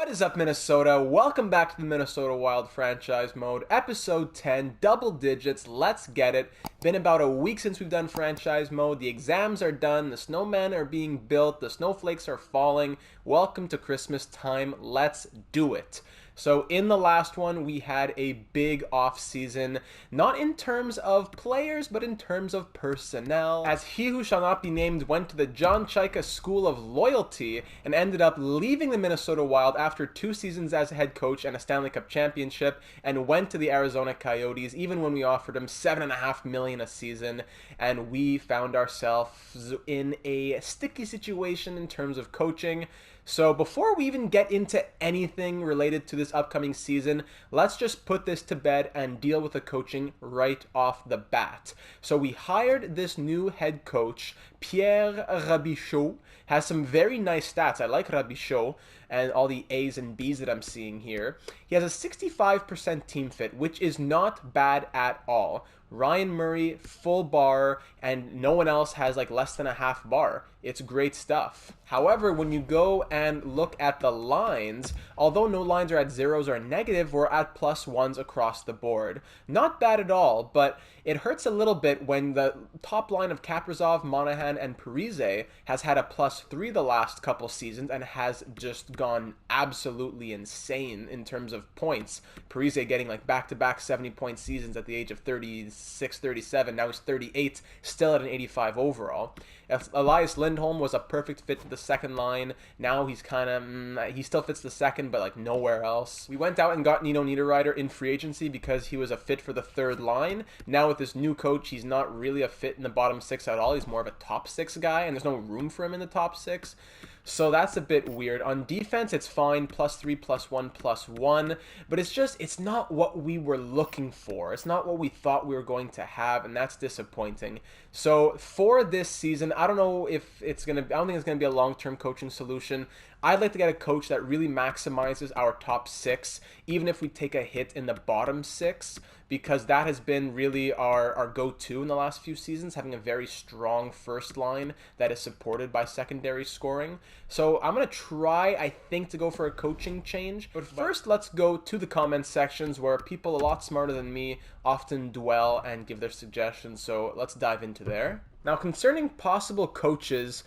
What is up, Minnesota? Welcome back to the Minnesota Wild franchise mode, episode 10, double digits, let's get it. Been about a week since we've done franchise mode. The exams are done, the snowmen are being built, the snowflakes are falling. Welcome to Christmas time, let's do it. So in the last one, we had a big off-season, not in terms of players, but in terms of personnel, as he who shall not be named went to the John Chaika School of Loyalty and ended up leaving the Minnesota Wild after 2 seasons as a head coach and a Stanley Cup championship, and went to the Arizona Coyotes, even when we offered him $7.5 million a season, and we found ourselves in a sticky situation in terms of coaching. So before we even get into anything related to this upcoming season, let's just put this to bed and deal with the coaching right off the bat. So we hired this new head coach, Pierre Rabichaud. Has some very nice stats. I like Rabichaud and all the A's and B's that I'm seeing here. He has a 65% team fit, which is not bad at all. Ryan Murray, full bar, and no one else has like less than a half bar. It's great stuff. However, when you go and look at the lines, although no lines are at zeros or negative, we're at +1s across the board. Not bad at all, but it hurts a little bit when the top line of Kaprizov, Monahan, and Parise has had a +3 the last couple seasons and has just gone absolutely insane in terms of points. Parise getting like back-to-back 70-point seasons at the age of 36, 37. Now he's 38, still at an 85 overall. Elias Lindholm was a perfect fit to the second line. Now he's kind of, he still fits the second, but like nowhere else. We went out and got Nino Niederreiter in free agency because he was a fit for the third line. Now with this new coach, he's not really a fit in the bottom six at all. He's more of a top six guy, and there's no room for him in the top six. So that's a bit weird. On defense, it's fine, +3, +1, +1, but it's not what we were looking for. It's not what we thought we were going to have, and that's disappointing. So for this season, I don't know if it's I don't think it's gonna be a long-term coaching solution. I'd like to get a coach that really maximizes our top six, even if we take a hit in the bottom six, because that has been really our go-to in the last few seasons, having a very strong first line that is supported by secondary scoring. So I'm going to try, I think, to go for a coaching change. But first, let's go to the comment sections where people a lot smarter than me often dwell and give their suggestions. So let's dive into there. Now, concerning possible coaches,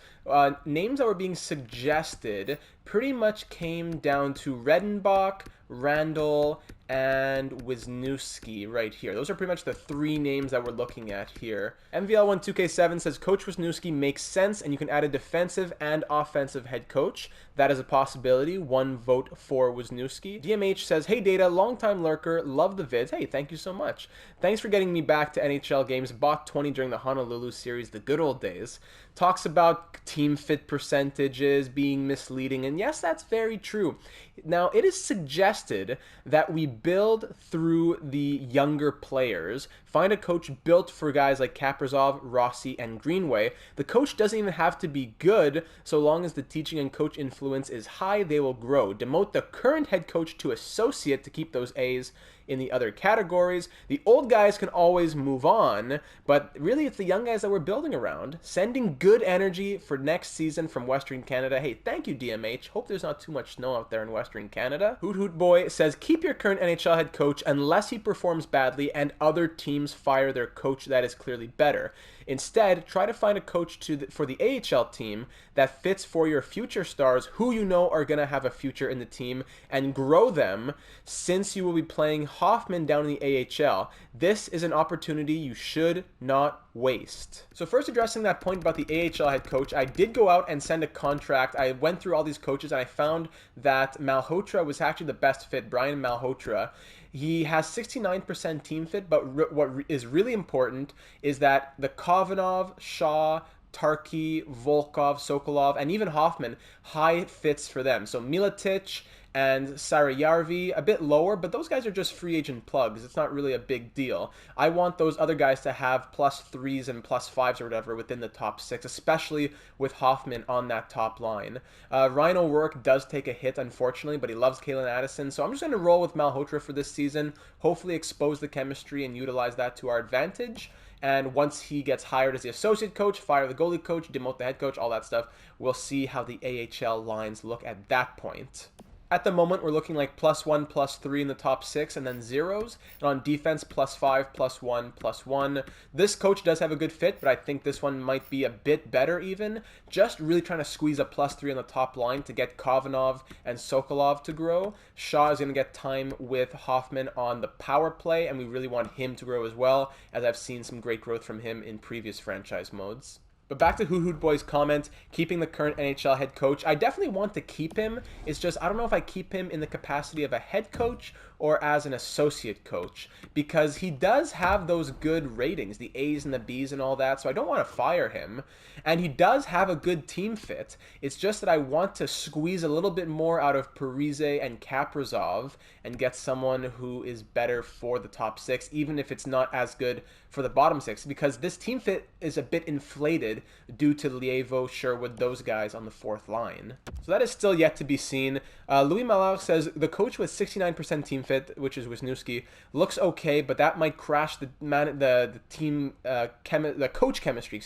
names that were being suggested pretty much came down to Redenbach, Randall, and Wisniewski right here. Those are pretty much the 3 names that we're looking at here. MVL12K7 says Coach Wisniewski makes sense, and you can add a defensive and offensive head coach. That is a possibility. 1 vote for Wisniewski. DMH says, hey Data, longtime lurker, love the vids. Hey, thank you so much. Thanks for getting me back to NHL games. Bought 20 during the Honolulu series, the good old days. Talks about team fit percentages being misleading, and yes, that's very true. Now, it is suggested that we build through the younger players, find a coach built for guys like Kaprizov, Rossi, and Greenway. The coach doesn't even have to be good, so long as the teaching and coach influence is high, they will grow. Demote the current head coach to associate to keep those A's in the other categories. The old guys can always move on, but really it's the young guys that we're building around. Sending good energy for next season from Western Canada. Hey, thank you, DMH. Hope there's not too much snow out there in Western Canada. Hoot Hoot Boy says, keep your current NHL head coach unless he performs badly and other teams fire their coach that is clearly better. Instead, try to find a coach for the AHL team that fits for your future stars who you know are going to have a future in the team and grow them, since you will be playing Hoffman down in the AHL. This is an opportunity you should not waste. So first, addressing that point about the AHL head coach, I did go out and send a contract. I went through all these coaches and I found that Malhotra was actually the best fit, Brian Malhotra. He has 69% team fit, but what is really important is that the Kovanov, Shaw, Tarky, Volkov, Sokolov, and even Hoffman, high fits for them. So Miletic and Sarayarvi, a bit lower, but those guys are just free agent plugs. It's not really a big deal. I want those other guys to have +3s and +5s or whatever within the top 6, especially with Hoffman on that top line. Ryan O'Rourke does take a hit, unfortunately, but he loves Kalen Addison, so I'm just going to roll with Malhotra for this season, hopefully expose the chemistry and utilize that to our advantage. And once he gets hired as the associate coach, fire the goalie coach, demote the head coach, all that stuff, we'll see how the AHL lines look at that point. At the moment, we're looking like +1, +3 in the top 6, and then zeros. And on defense, +5, +1, +1. This coach does have a good fit, but I think this one might be a bit better even. Just really trying to squeeze a +3 on the top line to get Kovanov and Sokolov to grow. Shaw is going to get time with Hoffman on the power play, and we really want him to grow as well, as I've seen some great growth from him in previous franchise modes. But back to Hoot Boy's comment, keeping the current NHL head coach. I definitely want to keep him. It's just, I don't know if I keep him in the capacity of a head coach or as an associate coach, because he does have those good ratings, the A's and the B's and all that, so I don't want to fire him. And he does have a good team fit. It's just that I want to squeeze a little bit more out of Parise and Kaprizov and get someone who is better for the top 6, even if it's not as good for the bottom 6, because this team fit is a bit inflated due to Lievo, Sherwood, those guys on the 4th line. So that is still yet to be seen. Louis Malard says the coach with 69% team fit, which is Wisniewski, looks okay, but that might crash the coach chemistry,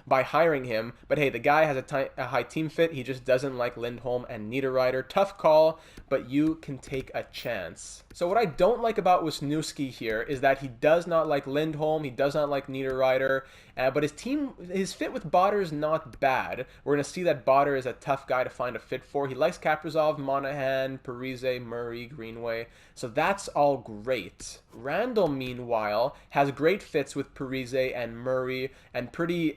by hiring him. But hey, the guy has a high team fit. He just doesn't like Lindholm and Niederreiter. Tough call, but you can take a chance. So what I don't like about Wisniewski here is that he does not like Lindholm. He does not like Niederreiter. But his fit with Botter is not bad. We're going to see that Botter is a tough guy to find a fit for. He likes Kaprizov, Monahan, Parise, Murray, Greenway. So that's all great. Randall, meanwhile, has great fits with Parise and Murray and pretty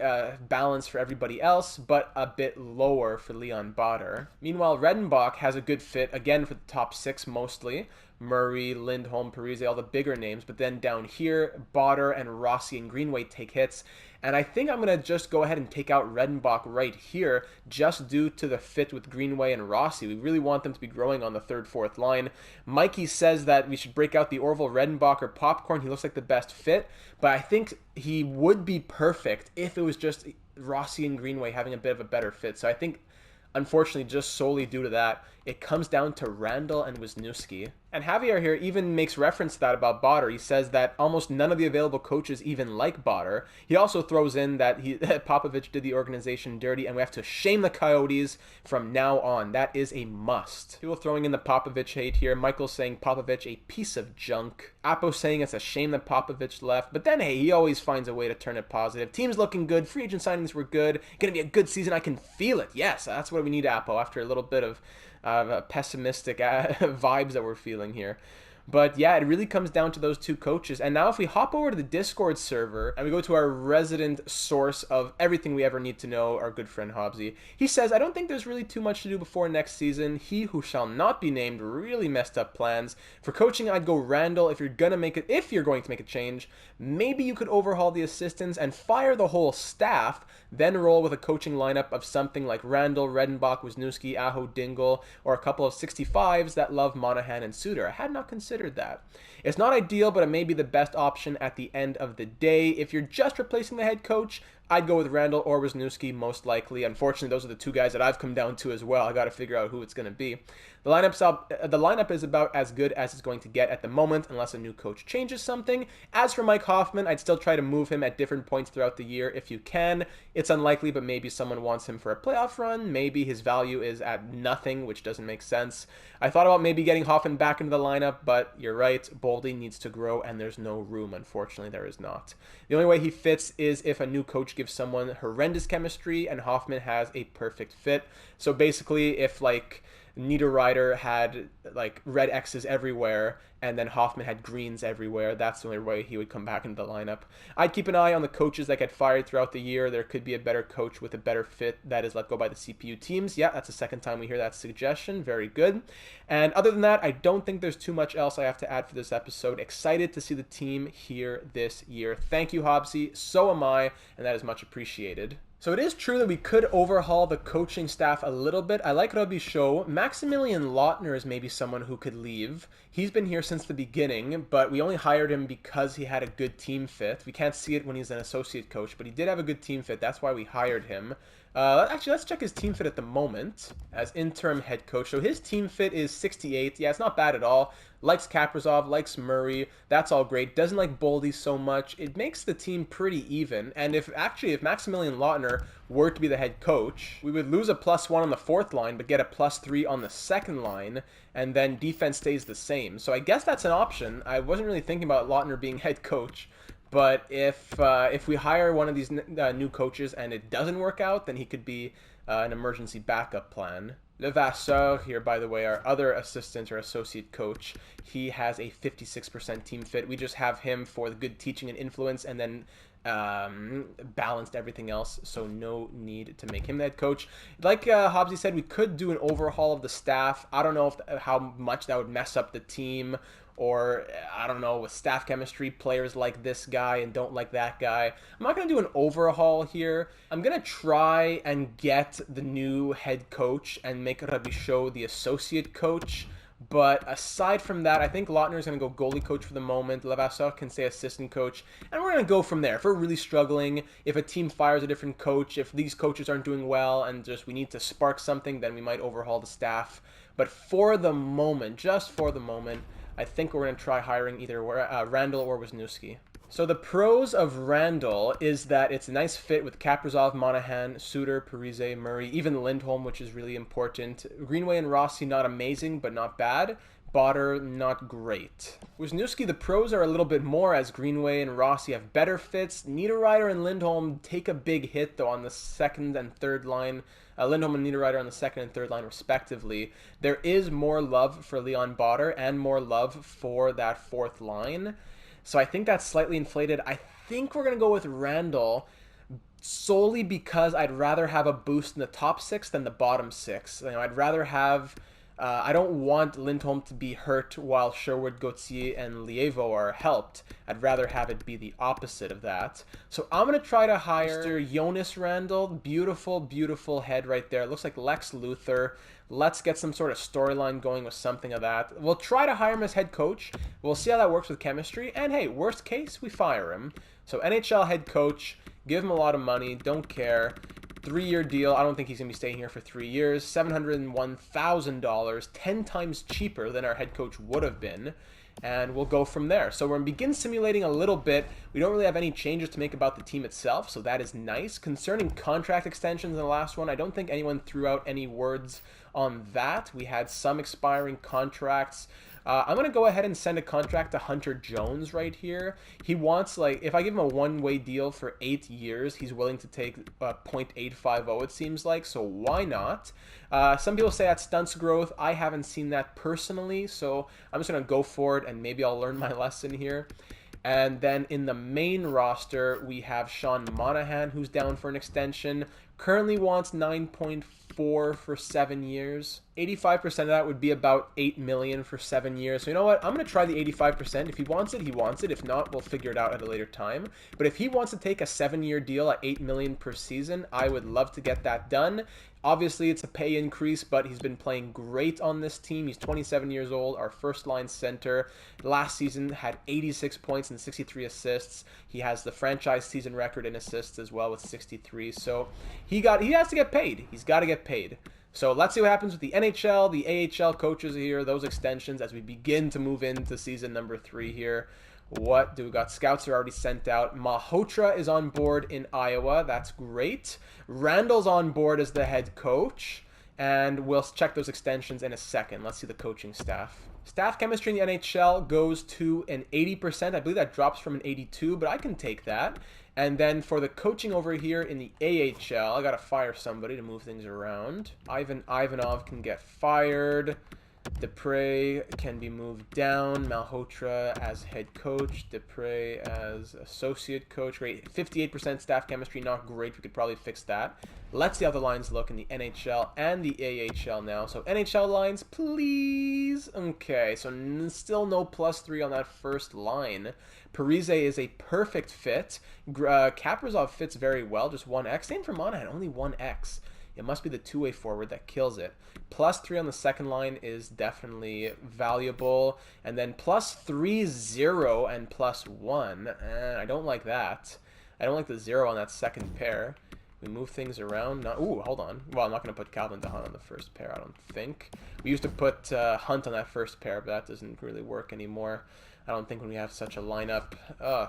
balanced for everybody else, but a bit lower for Leon Botter. Meanwhile, Redenbach has a good fit, again, for the top 6 mostly. Murray, Lindholm, Parise, all the bigger names. But then down here, Botter and Rossi and Greenway take hits. And I think I'm going to just go ahead and take out Redenbach right here, just due to the fit with Greenway and Rossi. We really want them to be growing on the 3rd, 4th line. Mikey says that we should break out the Orville, Redenbach, or Popcorn. He looks like the best fit. But I think he would be perfect if it was just Rossi and Greenway having a bit of a better fit. So I think, unfortunately, just solely due to that, it comes down to Randall and Wisniewski. And Javier here even makes reference to that about Botter. He says that almost none of the available coaches even like Botter. He also throws in that Popovich did the organization dirty, and we have to shame the Coyotes from now on. That is a must. People throwing in the Popovich hate here. Michael saying Popovich a piece of junk. Apo saying it's a shame that Popovich left. But then, hey, he always finds a way to turn it positive. Team's looking good. Free agent signings were good. Gonna be a good season. I can feel it. Yes, that's what we need, Apo, after a little bit of pessimistic vibes that we're feeling here. But yeah, it really comes down to those two coaches. And now if we hop over to the Discord server and we go to our resident source of everything we ever need to know, our good friend Hobbsy, he says, I don't think there's really too much to do before next season. He who shall not be named really messed up plans. For coaching, I'd go Randall. If you're going to make a change, maybe you could overhaul the assistants and fire the whole staff, then roll with a coaching lineup of something like Randall, Redenbach, Wisniewski, Aho, Dingle, or a couple of 65s that love Monahan and Suter. I had not considered that. It's not ideal, but it may be the best option at the end of the day. If you're just replacing the head coach, I'd go with Randall or Wisniewski most likely. Unfortunately, those are the two guys that I've come down to as well. I got to figure out who it's going to be. The lineup is about as good as it's going to get at the moment, unless a new coach changes something. As for Mike Hoffman, I'd still try to move him at different points throughout the year if you can. It's unlikely, but maybe someone wants him for a playoff run. Maybe his value is at nothing, which doesn't make sense. I thought about maybe getting Hoffman back into the lineup, but you're right. Boldy needs to grow, and there's no room. Unfortunately, there is not. The only way he fits is if a new coach gives someone horrendous chemistry, and Hoffman has a perfect fit. So basically, if Niederreiter had red X's everywhere and then Hoffman had greens everywhere, that's the only way he would come back into the lineup. I'd keep an eye on the coaches that get fired throughout the year. There could be a better coach with a better fit that is let go by the CPU teams. Yeah, that's the second time we hear that suggestion. Very good. And other than that, I don't think there's too much else I have to add for this episode. Excited to see the team here this year. Thank you, Hobbsy. So am I, and that is much appreciated. So it is true that we could overhaul the coaching staff a little bit. I like Robbie's show. Maximilian Lautner is maybe someone who could leave. He's been here since the beginning, but we only hired him because he had a good team fit. We can't see it when he's an associate coach, but he did have a good team fit. That's why we hired him. Actually, let's check his team fit at the moment as interim head coach. So his team fit is 68. Yeah, it's not bad at all. Likes Kaprizov, likes Murray. That's all great. Doesn't like Boldy so much. It makes the team pretty even. And if Maximilian Lautner were to be the head coach, we would lose a +1 on the fourth line, but get a +3 on the second line, and then defense stays the same. So I guess that's an option. I wasn't really thinking about Lautner being head coach. But if we hire one of these new coaches and it doesn't work out, then he could be an emergency backup plan. Levasseur here, by the way, our other assistant or associate coach, he has a 56% team fit. We just have him for the good teaching and influence, and then balanced everything else, so no need to make him the head coach. Like Hobbsy said, we could do an overhaul of the staff. I don't know how much that would mess up the team, or I don't know, with staff chemistry, players like this guy and don't like that guy. I'm not going to do an overhaul here. I'm going to try and get the new head coach and make Robichaud the associate coach. But aside from that, I think Lautner is going to go goalie coach for the moment. Levasseur can stay assistant coach. And we're going to go from there. If we're really struggling, if a team fires a different coach, if these coaches aren't doing well and just we need to spark something, then we might overhaul the staff. But for the moment, just for the moment, I think we're going to try hiring either Randall or Wisniewski. So the pros of Randall is that it's a nice fit with Kaprizov, Monahan, Suter, Parise, Murray, even Lindholm, which is really important. Greenway and Rossi, not amazing, but not bad. Botter, not great. Wisniewski, the pros are a little bit more, as Greenway and Rossi have better fits. Niederreiter and Lindholm take a big hit, though, on the second and third line. Lindholm and Niederreiter on the second and third line, respectively. There is more love for Leon Botter and more love for that fourth line. So I think that's slightly inflated. I think we're going to go with Randall solely because I'd rather have a boost in the top six than the bottom six. I'd rather have... I don't want Lindholm to be hurt while Sherwood, Gauthier, and Lievo are helped. I'd rather have it be the opposite of that. So I'm going to try to hire Mr. Jonas Randall. Beautiful, beautiful head right there. It looks like Lex Luthor. Let's get some sort of storyline going with something of that. We'll try to hire him as head coach. We'll see how that works with chemistry. And hey, worst case, we fire him. So NHL head coach, give him a lot of money, don't care. 3-year deal. I don't think he's going to be staying here for 3 years. $701,000, 10 times cheaper than our head coach would have been. And we'll go from there. So we're going to begin simulating a little bit. We don't really have any changes to make about the team itself, so that is nice. Concerning contract extensions in the last one, I don't think anyone threw out any words on that. We had some expiring contracts. I'm going to go ahead and send a contract to Hunter Jones right here. He wants, if I give him a one-way deal for 8 years, he's willing to take 0.850, it seems like, so why not? Some people say that stunts growth. I haven't seen that personally, so I'm just going to go for it, and maybe I'll learn my lesson here. And then in the main roster, we have Sean Monahan, who's down for an extension. Currently wants 9.4 for 7 years. 85% of that would be about $8 million for 7 years. So you know what? I'm going to try the 85%. If he wants it, he wants it. If not, we'll figure it out at a later time. But if he wants to take a 7-year deal at $8 million per season, I would love to get that done. Obviously, it's a pay increase, but he's been playing great on this team. He's 27 years old, our first-line center. Last season had 86 points and 63 assists. He has the franchise season record in assists as well with 63. So he has to get paid. He's got to get paid. So let's see what happens with the NHL, the AHL coaches here, those extensions as we begin to move into season number 3 here. What do we got? Scouts are already sent out. Malhotra is on board in Iowa. That's great. Randall's on board as the head coach. And we'll check those extensions in a second. Let's see the coaching staff. Staff chemistry in the NHL goes to an 80%. I believe that drops from an 82, but I can take that. And then for the coaching over here in the AHL, I got to fire somebody to move things around. Ivan Ivanov can get fired. Dupre can be moved down. Malhotra as head coach. Dupre as associate coach. Great. 58% staff chemistry. Not great. We could probably fix that. Let's see how the lines look in the NHL and the AHL now. So NHL lines, please. Okay, so still no +3 on that first line. Parise is a perfect fit. Kaprizov fits very well. Just 1x. Same for Monahan. Only 1x. It must be the two-way forward that kills it. +3 on the second line is definitely valuable. And then +3, 0, and +1. I don't like that. I don't like the 0 on that second pair. We move things around. Ooh, hold on. Well, I'm not going to put Calvin DeHaan on the first pair, I don't think. We used to put Hunt on that first pair, but that doesn't really work anymore. I don't think when we have such a lineup.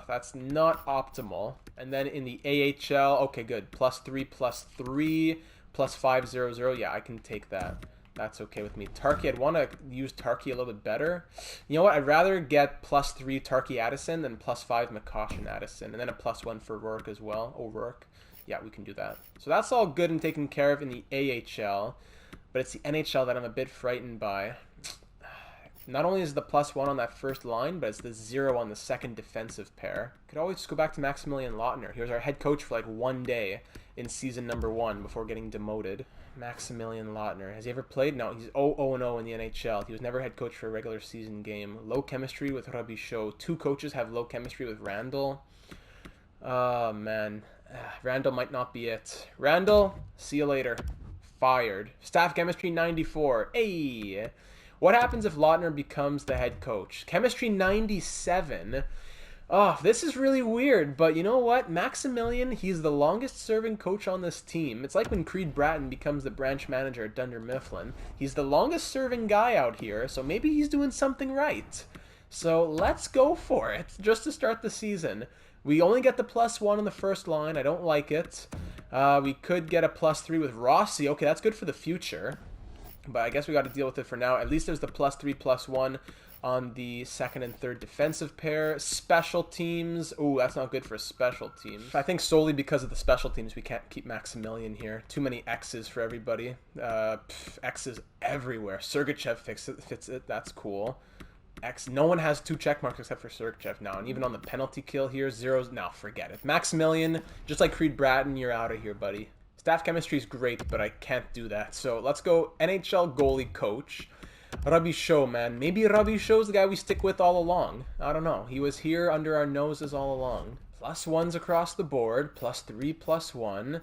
That's not optimal. And then in the AHL, okay, good. +3, +3, +500. Yeah, I can take that. That's okay with me. Tarky, I'd want to use Tarky a little bit better. You know what? I'd rather get +3 Tarky Addison than +5 McCoshen Addison. And then a +1 for Rourke as well. O'Rourke. Yeah, we can do that. So that's all good and taken care of in the AHL. But it's the NHL that I'm a bit frightened by. Not only is the +1 on that first line, but it's the 0 on the second defensive pair. Could always just go back to Maximilian Lautner. He was our head coach for like 1 day in season number 1 before getting demoted. Maximilian Lautner. Has he ever played? No, he's 0-0 in the NHL. He was never head coach for a regular season game. Low chemistry with Robichaud. 2 coaches have low chemistry with Randall. Oh, man. Randall might not be it. Randall, see you later. Fired. Staff chemistry 94. Hey! What happens if Lautner becomes the head coach? Chemistry 97. Oh, this is really weird, but you know what? Maximilian, he's the longest serving coach on this team. It's like when Creed Bratton becomes the branch manager at Dunder Mifflin. He's the longest serving guy out here, so maybe he's doing something right. So let's go for it, just to start the season. We only get the +1 on the first line. I don't like it. We could get a +3 with Rossi. Okay, that's good for the future. But I guess we got to deal with it for now. At least there's the +3, +1 on the second and third defensive pair. Special teams. Ooh, that's not good for special teams. I think solely because of the special teams we can't keep Maximilian here. Too many X's for everybody. X's everywhere. Sergachev fits it. That's cool. X. No one has 2 check marks except for Sergachev now. And even on the penalty kill here, 0s. No, forget it. Maximilian, just like Creed Bratton, you're out of here, buddy. Staff chemistry is great, but I can't do that. So let's go NHL goalie coach. Robichaud, man. Maybe Robichaud's the guy we stick with all along. I don't know. He was here under our noses all along. +1s across the board. +3, +1.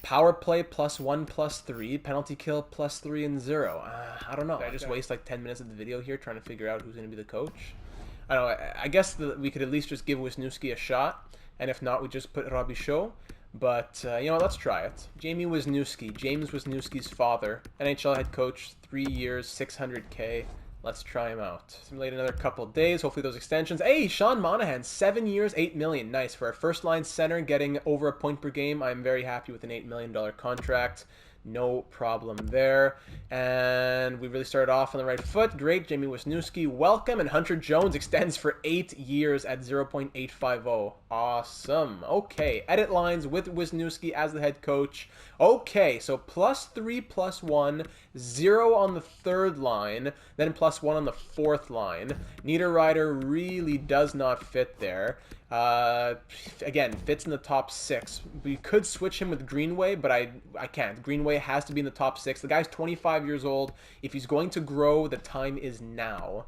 Power play +1, +3. Penalty kill +3 and 0. I don't know. I just waste like 10 minutes of the video here trying to figure out who's going to be the coach. I don't know. I guess we could at least just give Wisniewski a shot. And if not, we just put Robichaud. But, you know, let's try it. Jamie Wisniewski. James Wisniewski's father. NHL head coach. 3 years, $600K. Let's try him out. Simulate another couple days. Hopefully those extensions. Hey, Sean Monahan. 7 years, $8 million. Nice. For our first line center getting over a point per game, I'm very happy with an $8 million contract. No problem there. And we really started off on the right foot. Great. Jamie Wisniewski, welcome. And Hunter Jones extends for 8 years at 0.850. Awesome. Okay. Edit lines with Wisniewski as the head coach. Okay. So +3, +1, 0 on the third line, then +1 on the fourth line. Niederreiter really does not fit there. Again, fits in the top 6. We could switch him with Greenway, but I can't. Greenway has to be in the top 6. The guy's 25 years old. If he's going to grow, the time is now.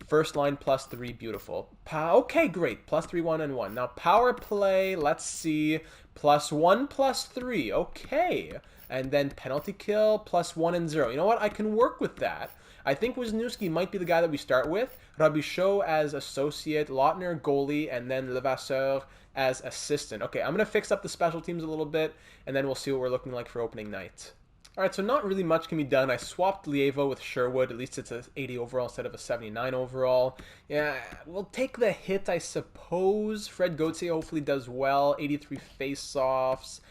First line +3, beautiful. Okay, great. +3, 1, and 1. Now power play, let's see. +1, +3. Okay. And then penalty kill, +1 and 0. You know what? I can work with that. I think Wisniewski might be the guy that we start with. Robichaud as associate, Lautner goalie, and then Levasseur as assistant. Okay, I'm going to fix up the special teams a little bit, and then we'll see what we're looking like for opening night. Alright, so not really much can be done. I swapped Lievo with Sherwood. At least it's a 80 overall instead of a 79 overall. Yeah, we'll take the hit, I suppose. Fred Gauthier hopefully does well. 83 face-offs.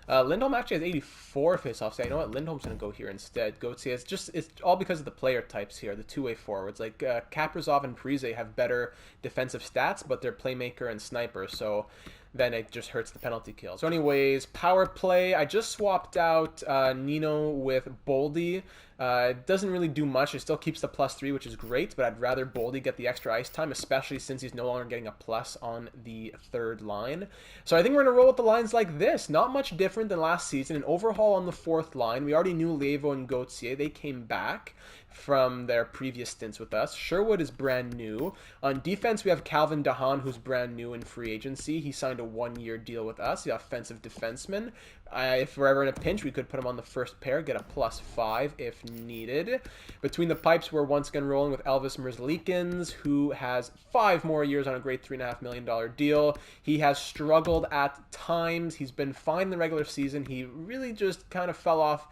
Lindholm actually has 84 face-offs. Yeah, you know what? Lindholm's going to go here instead. Gauthier, it's all because of the player types here, the two-way forwards. Like, Kaprizov and Parise have better defensive stats, but they're playmaker and sniper, so then it just hurts the penalty kill. So anyways, power play. I just swapped out Nino with Boldy. It doesn't really do much. It still keeps the +3, which is great, but I'd rather Boldy get the extra ice time, especially since he's no longer getting a plus on the third line. So I think we're going to roll with the lines like this. Not much different than last season. An overhaul on the fourth line. We already knew Lievo and Gauthier. They came back from their previous stints with us. Sherwood is brand new. On defense, we have Calvin DeHaan, who's brand new in free agency. He signed a a 1-year deal with us, the offensive defenseman. If we're ever in a pinch, we could put him on the first pair, get a +5 if needed. Between the pipes, we're once again rolling with Elvis Merzlikins, who has 5 more years on a great $3.5 million deal. He has struggled at times. He's been fine in the regular season. He really just kind of fell off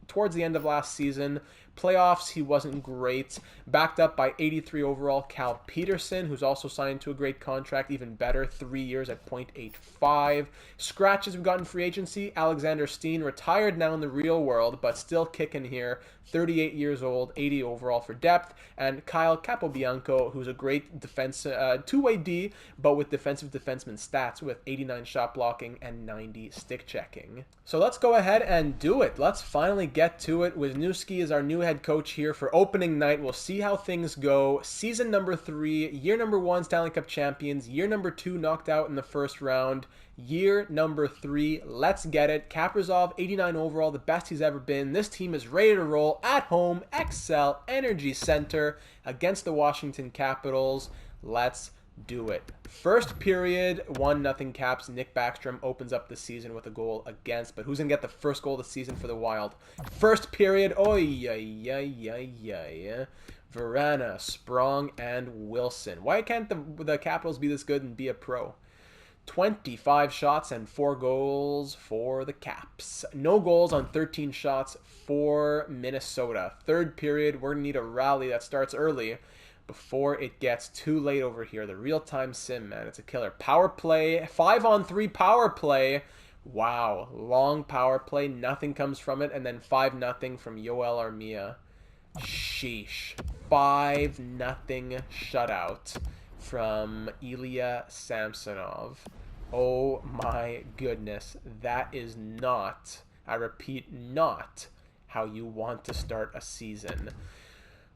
towards the end of last season. Playoffs, he wasn't great. Backed up by 83 overall Cal Peterson, who's also signed to a great contract, even better, 3 years at .85. Scratches we've got in free agency. Alexander Steen, retired now in the real world, but still kicking here. 38 years old, 80 overall for depth. And Kyle Capobianco, who's a great two-way D, but with defensive defenseman stats with 89 shot blocking and 90 stick checking. So let's go ahead and do it. Let's finally get to it. Wisniewski is our new head coach here for opening night. We'll see how things go. Season number 3, year number 1 Stanley Cup champions, year number 2 knocked out in the first round, year number 3, let's get it. Kaprizov, 89 overall, the best he's ever been. This team is ready to roll at home, Xcel Energy Center against the Washington Capitals. Let's do it. First period, 1-0 Caps. Nick Backstrom opens up the season with a goal against, but who's going to get the first goal of the season for the Wild? First period, Verana, Sprong, and Wilson. Why can't the Capitals be this good and be a pro? 25 shots and 4 goals for the Caps. No goals on 13 shots for Minnesota. Third period, we're going to need a rally that starts early before it gets too late over here. The real-time sim, man, it's a killer. Power play, 5-on-3 power play. Wow, long power play, nothing comes from it, and then 5-0 from Yoel Armia. Sheesh. 5-0 shutout from Ilya Samsonov. Oh my goodness, that is not, I repeat, not how you want to start a season.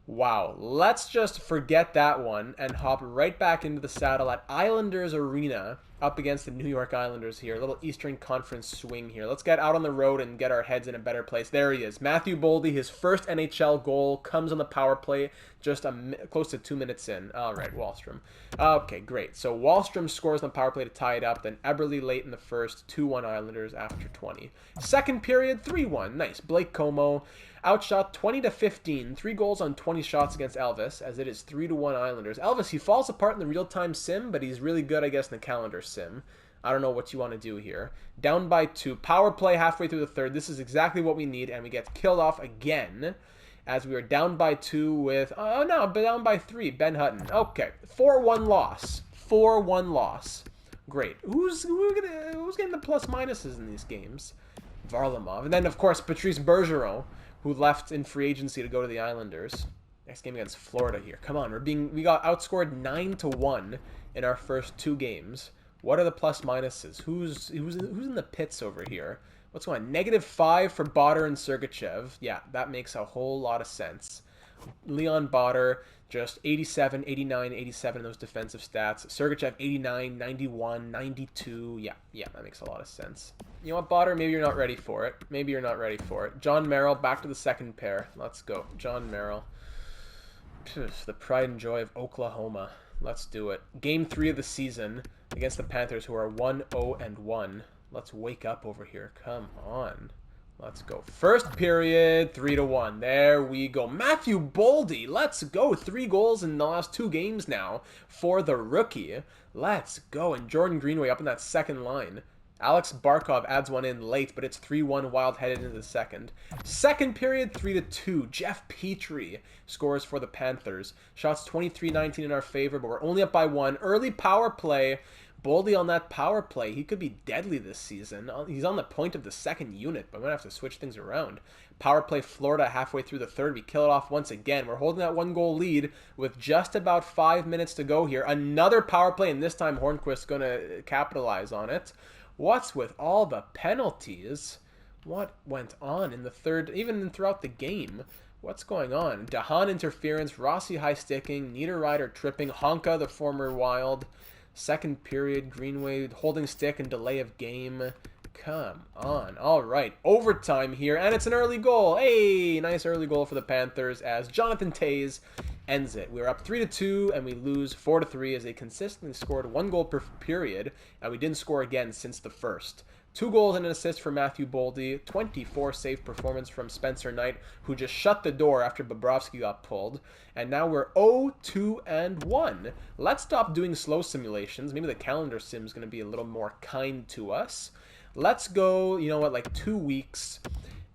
Wow, let's just forget that one and hop right back into the saddle at Islanders Arena up against the New York Islanders here. A little Eastern Conference swing here. Let's get out on the road and get our heads in a better place. There he is. Matthew Boldy, his first NHL goal, comes on the power play just close to 2 minutes in. All right, Wahlstrom. Okay, great. So Wahlstrom scores on the power play to tie it up. Then Eberle late in the first, 2-1 Islanders after 20. Second period, 3-1. Nice. Blake Como outshot 20-15. 3 goals on 20 shots against Elvis, as it is 3-1 Islanders. Elvis, he falls apart in the real-time sim, but he's really good, I guess, in the calendar sim. I don't know what you want to do here. Down by 2. Power play halfway through the third. This is exactly what we need, and we get killed off again as we are down by 2 with... Oh, no, but down by 3. Ben Hutton. Okay. 4-1 loss. 4-1 loss. Great. Who's getting the plus-minuses in these games? Varlamov. And then, of course, Patrice Bergeron, who left in free agency to go to the Islanders. Next game against Florida here. Come on, we got outscored 9-1 in our first 2 games. What are the plus minuses? Who's in the pits over here? What's going on? -5 for Botter and Sergachev. Yeah, that makes a whole lot of sense. Leon Botter, just 87, 89, 87 in those defensive stats. Sergachev, 89, 91, 92. Yeah, that makes a lot of sense. You know what, Botter? Maybe you're not ready for it. Maybe you're not ready for it. John Merrill, back to the second pair. Let's go. John Merrill. The pride and joy of Oklahoma. Let's do it. Game 3 of the season against the Panthers, who are 1-0-1. Let's wake up over here. Come on. Let's go. First period, 3-1. There we go. Matthew Boldy, let's go. 3 goals in the last 2 games now for the rookie. Let's go. And Jordan Greenway up in that second line. Alex Barkov adds one in late, but it's 3-1 Wild headed into the second. Second period, 3-2. Jeff Petrie scores for the Panthers. Shots 23-19 in our favor, but we're only up by 1. Early power play. Boldy on that power play. He could be deadly this season. He's on the point of the second unit, but I'm going to have to switch things around. Power play Florida halfway through the third. We kill it off once again. We're holding that 1-goal lead with just about 5 minutes to go here. Another power play, and this time Hornquist's going to capitalize on it. What's with all the penalties? What went on in the third, even throughout the game? What's going on? Dahan interference, Rossi high sticking, Niederreiter tripping, Honka, the former Wild. Second period, Greenway holding stick and delay of game. Come on. All right. Overtime here, and it's an early goal. Hey, nice early goal for the Panthers as Jonathan Toews ends it. We were up 3-2, and we lose 4-3 as they consistently scored 1 goal per period, and we didn't score again since the first. 2 goals and an assist for Matthew Boldy, 24 save performance from Spencer Knight, who just shut the door after Bobrovsky got pulled. And now we're 0-2-1. Let's stop doing slow simulations. Maybe the calendar sim is going to be a little more kind to us. Let's go, you know what, like 2 weeks,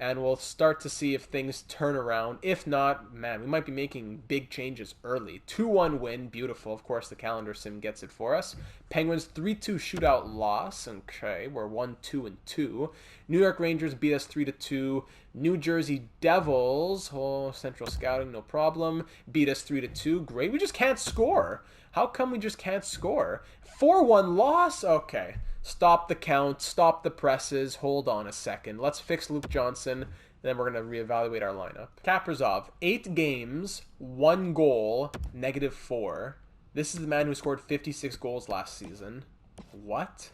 and we'll start to see if things turn around. If not, man, we might be making big changes early. 2-1 win, beautiful. Of course, the calendar sim gets it for us. Penguins 3-2 shootout loss. Okay, we're 1-2-2. New York Rangers beat us 3-2. New Jersey Devils, central scouting, no problem, beat us 3-2. Great, we just can't score. How come we just can't score? 4-1 loss? Okay. Stop the count, stop the presses, hold on a second. Let's fix Luke Johnson, then we're going to reevaluate our lineup. Kaprizov, 8 games, 1 goal, -4. This is the man who scored 56 goals last season. What?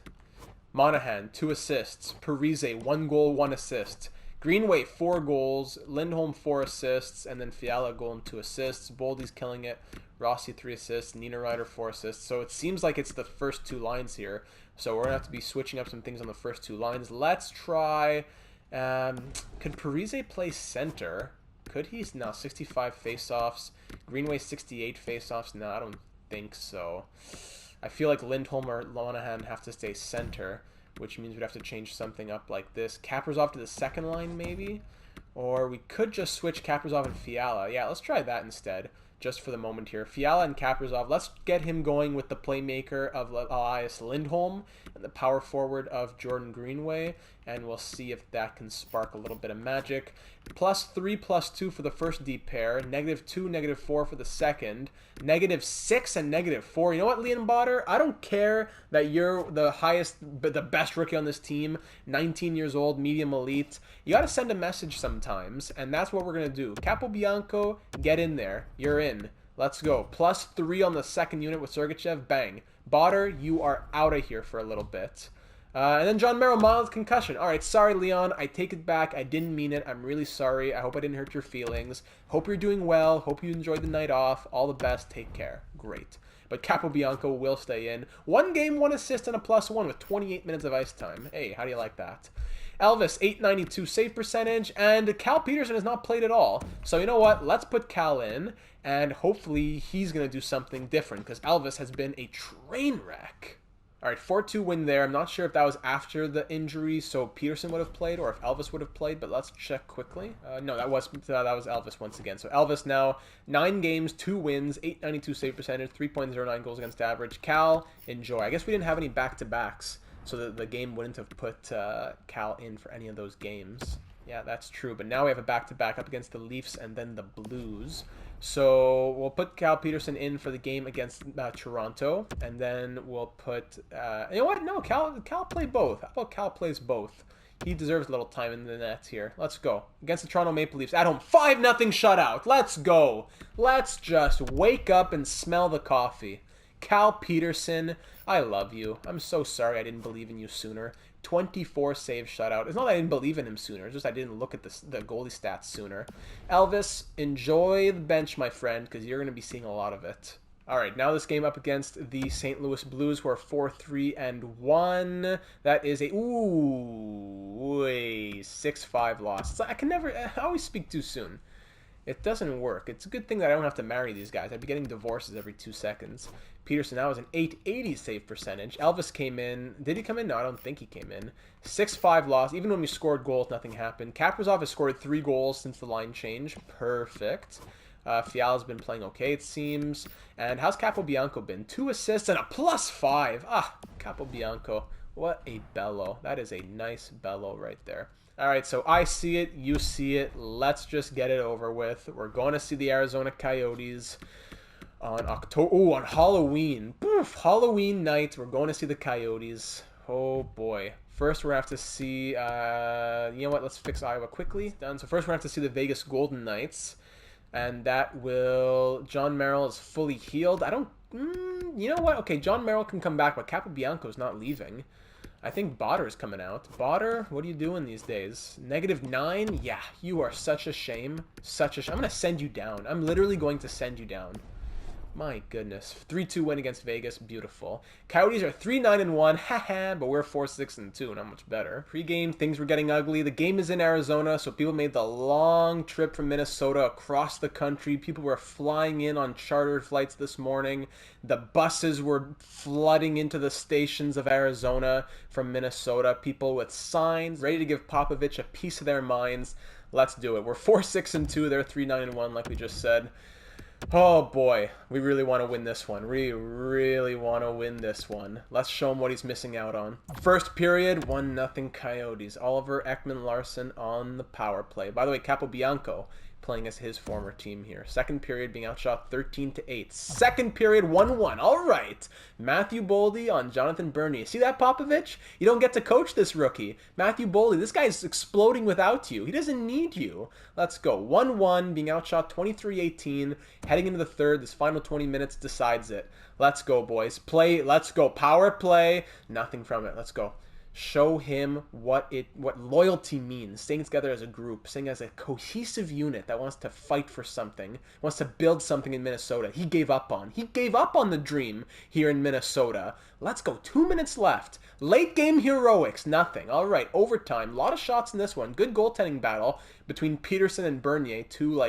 Monahan, 2 assists. Parise, 1 goal, 1 assist. Greenway, 4 goals. Lindholm, 4 assists. And then Fiala, goal and 2 assists. Boldy's killing it. Rossi, 3 assists. Niederreiter, 4 assists. So it seems like it's the first 2 lines here. So we're going to have to be switching up some things on the first 2 lines. Let's try... could Parise play center? Could he? No, 65 faceoffs. Greenway, 68 faceoffs. No, I don't think so. I feel like Lindholm or Monahan have to stay center, which means we'd have to change something up like this. Kaprizov to the second line, maybe? Or we could just switch Kaprizov and Fiala. Yeah, let's try that instead, just for the moment here. Fiala and Kaprizov, let's get him going with the playmaker of Elias Lindholm and the power forward of Jordan Greenway, and we'll see if that can spark a little bit of magic. +3, +2 for the first deep pair, -2, -4 for the second, -6 and -4. You know what, Leon Botter? I don't care that you're the highest, the best rookie on this team, 19 years old, medium elite. You got to send a message sometimes, and that's what we're going to do. Capobianco, get in there. You're in. Let's go. +3 on the second unit with Sergachev. Bang. Botter, you are out of here for a little bit. And then John Merrill, mild concussion. All right, sorry, Leon. I take it back. I didn't mean it. I'm really sorry. I hope I didn't hurt your feelings. Hope you're doing well. Hope you enjoyed the night off. All the best. Take care. Great. But Capobianco will stay in. 1 game, 1 assist, and a +1 with 28 minutes of ice time. Hey, how do you like that? Elvis, 892 save percentage, and Cal Peterson has not played at all. So you know what? Let's put Cal in, and hopefully he's going to do something different, because Elvis has been a train wreck. All right, 4-2 win there. I'm not sure if that was after the injury, so Peterson would have played, or if Elvis would have played, but let's check quickly. No, that was Elvis once again. So Elvis now, 9 games, 2 wins, 892 save percentage, 3.09 goals against average. Cal, enjoy. I guess we didn't have any back-to-backs, so that the game wouldn't have put Cal in for any of those games. Yeah, that's true. But now we have a back-to-back up against the Leafs and then the Blues. So we'll put Cal Peterson in for the game against Toronto, and then we'll put... you know what? No, Cal played both. How about Cal plays both? He deserves a little time in the net here. Let's go. Against the Toronto Maple Leafs at home. 5-0 shutout. Let's go. Let's just wake up and smell the coffee. Cal Peterson, I love you. I'm so sorry I didn't believe in you sooner. 24 save shutout. It's not that I didn't believe in him sooner. It's just I didn't look at the goalie stats sooner. Elvis, enjoy the bench, my friend, because you're going to be seeing a lot of it. All right, now this game up against the St. Louis Blues, who are 4-3-1. That is a 6-5 loss. I always speak too soon. It doesn't work. It's a good thing that I don't have to marry these guys. I'd be getting divorces every 2 seconds. Peterson now has an 880 save percentage. Elvis came in. Did he come in? No, I don't think he came in. 6-5 loss. Even when we scored goals, nothing happened. Kaprizov has scored 3 goals since the line change. Perfect. Fiala's been playing okay, it seems. And how's Capobianco been? 2 assists and a +5. Ah, Capobianco. What a bellow. That is a nice bellow right there. All right, so I see it, you see it. Let's just get it over with. We're going to see the Arizona Coyotes on on Halloween. Poof, Halloween night. We're going to see the Coyotes. Oh boy. First, we're going to have to see. You know what? Let's fix Iowa quickly. Done. So first, we're going to have to see the Vegas Golden Knights, and that will. John Merrill is fully healed. I don't. You know what? Okay, John Merrill can come back, but Capobianco's not leaving. I think Botter is coming out. Botter, what are you doing these days? -9? Yeah, you are such a shame. Such a shame. I'm going to send you down. I'm literally going to send you down. My goodness. 3-2 win against Vegas. Beautiful. Coyotes are 3-9-1. Haha, but we're 4-6-2. Not much better. Pre-game, things were getting ugly. The game is in Arizona, so people made the long trip from Minnesota across the country. People were flying in on chartered flights this morning. The buses were flooding into the stations of Arizona from Minnesota. People with signs ready to give Popovich a piece of their minds. Let's do it. We're 4-6-2. They're 3-9-1, like we just said. Oh boy, we really want to win this one. We really want to win this one. Let's show him what he's missing out on. First period, 1-0 Coyotes. Oliver Ekman-Larsson on the power play. By the way, Capobianco playing as his former team here. Second period being outshot 13-8. Second period 1-1. All right. Matthew Boldy on Jonathan Bernier. See that, Popovich? You don't get to coach this rookie. Matthew Boldy, this guy's exploding without you. He doesn't need you. Let's go. 1-1 being outshot 23-18. Heading into the third, this final 20 minutes decides it. Let's go, boys. Play. Let's go. Power play. Nothing from it. Let's go. Show him what loyalty means, staying together as a group, staying as a cohesive unit that wants to fight for something, wants to build something in Minnesota. He gave up on the dream here in Minnesota. Let's go. 2 minutes left. Late game heroics, nothing. All right, overtime. A lot of shots in this one. Good goaltending battle between Peterson and Bernier, two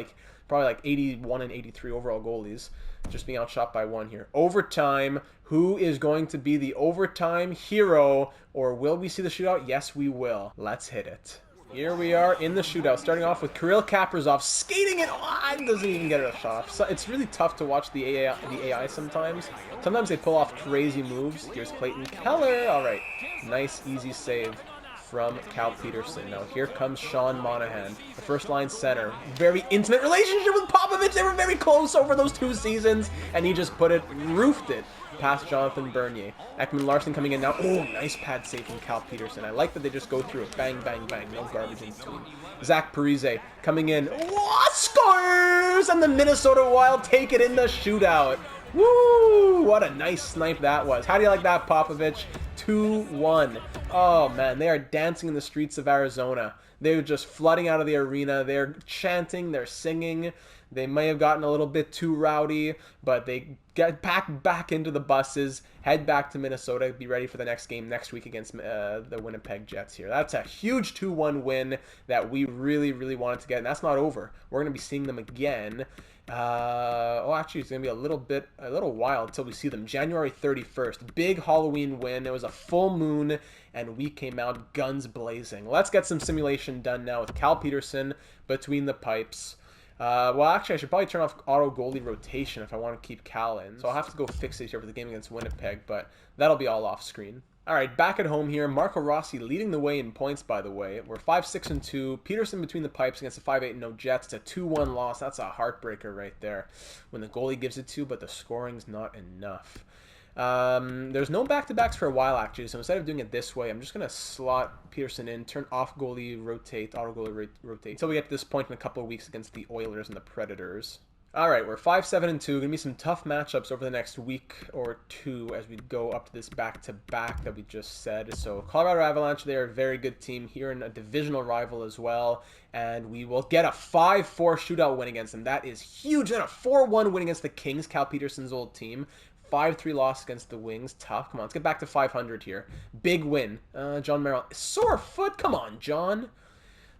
probably 81 and 83 overall goalies. Just being outshot by one here. Overtime. Who is going to be the overtime hero? Or will we see the shootout? Yes, we will. Let's hit it. Here we are in the shootout, starting off with Kirill Kaprizov skating it on. Doesn't even get a shot off. So it's really tough to watch the AI sometimes. Sometimes they pull off crazy moves. Here's Clayton Keller. All right. Nice, easy save from Cal Peterson. Now here comes Sean Monahan, the first line center. Very intimate relationship with Popovich. They were very close over those 2 seasons, and he just roofed it past Jonathan Bernier. Ekman-Larsson coming in now. Oh, nice pad save from Cal Peterson. I like that they just go through it. Bang, bang, bang. No garbage in between. Zach Parise coming in. What? Scores! And the Minnesota Wild take it in the shootout. Woo! What a nice snipe that was. How do you like that, Popovich? 2-1. Oh, man. They are dancing in the streets of Arizona. They're just flooding out of the arena. They're chanting. They're singing. They may have gotten a little bit too rowdy, but they get packed back into the buses, head back to Minnesota, be ready for the next game next week against the Winnipeg Jets here. That's a huge 2-1 win that we really, really wanted to get, and that's not over. We're going to be seeing them again. Actually, it's going to be a little while until we see them. January 31st, big Halloween win. It was a full moon, and we came out guns blazing. Let's get some simulation done now with Cal Peterson between the pipes. Actually, I should probably turn off auto goalie rotation if I want to keep Cal in. So I'll have to go fix it here for the game against Winnipeg, but that'll be all off screen. All right, back at home here. Marco Rossi leading the way in points, by the way. We're 5-6-2. Peterson between the pipes against the 5-8-0 Jets. It's a 2-1 loss. That's a heartbreaker right there when the goalie gives it to, but the scoring's not enough. There's no back-to-backs for a while, actually, so instead of doing it this way, I'm just going to slot Peterson in, turn off goalie rotate, auto goalie rotate, until we get to this point in a couple of weeks against the Oilers and the Predators. All right, we're 5-7-2. Going to be some tough matchups over the next week or two as we go up to this back-to-back that we just said. So Colorado Avalanche, they're a very good team here and a divisional rival as well. And we will get a 5-4 shootout win against them. That is huge. Then a 4-1 win against the Kings, Cal Peterson's old team. 5-3 loss against the Wings. Tough. Come on, let's get back to 500 here. Big win. John Merrill. Sore foot. Come on, John.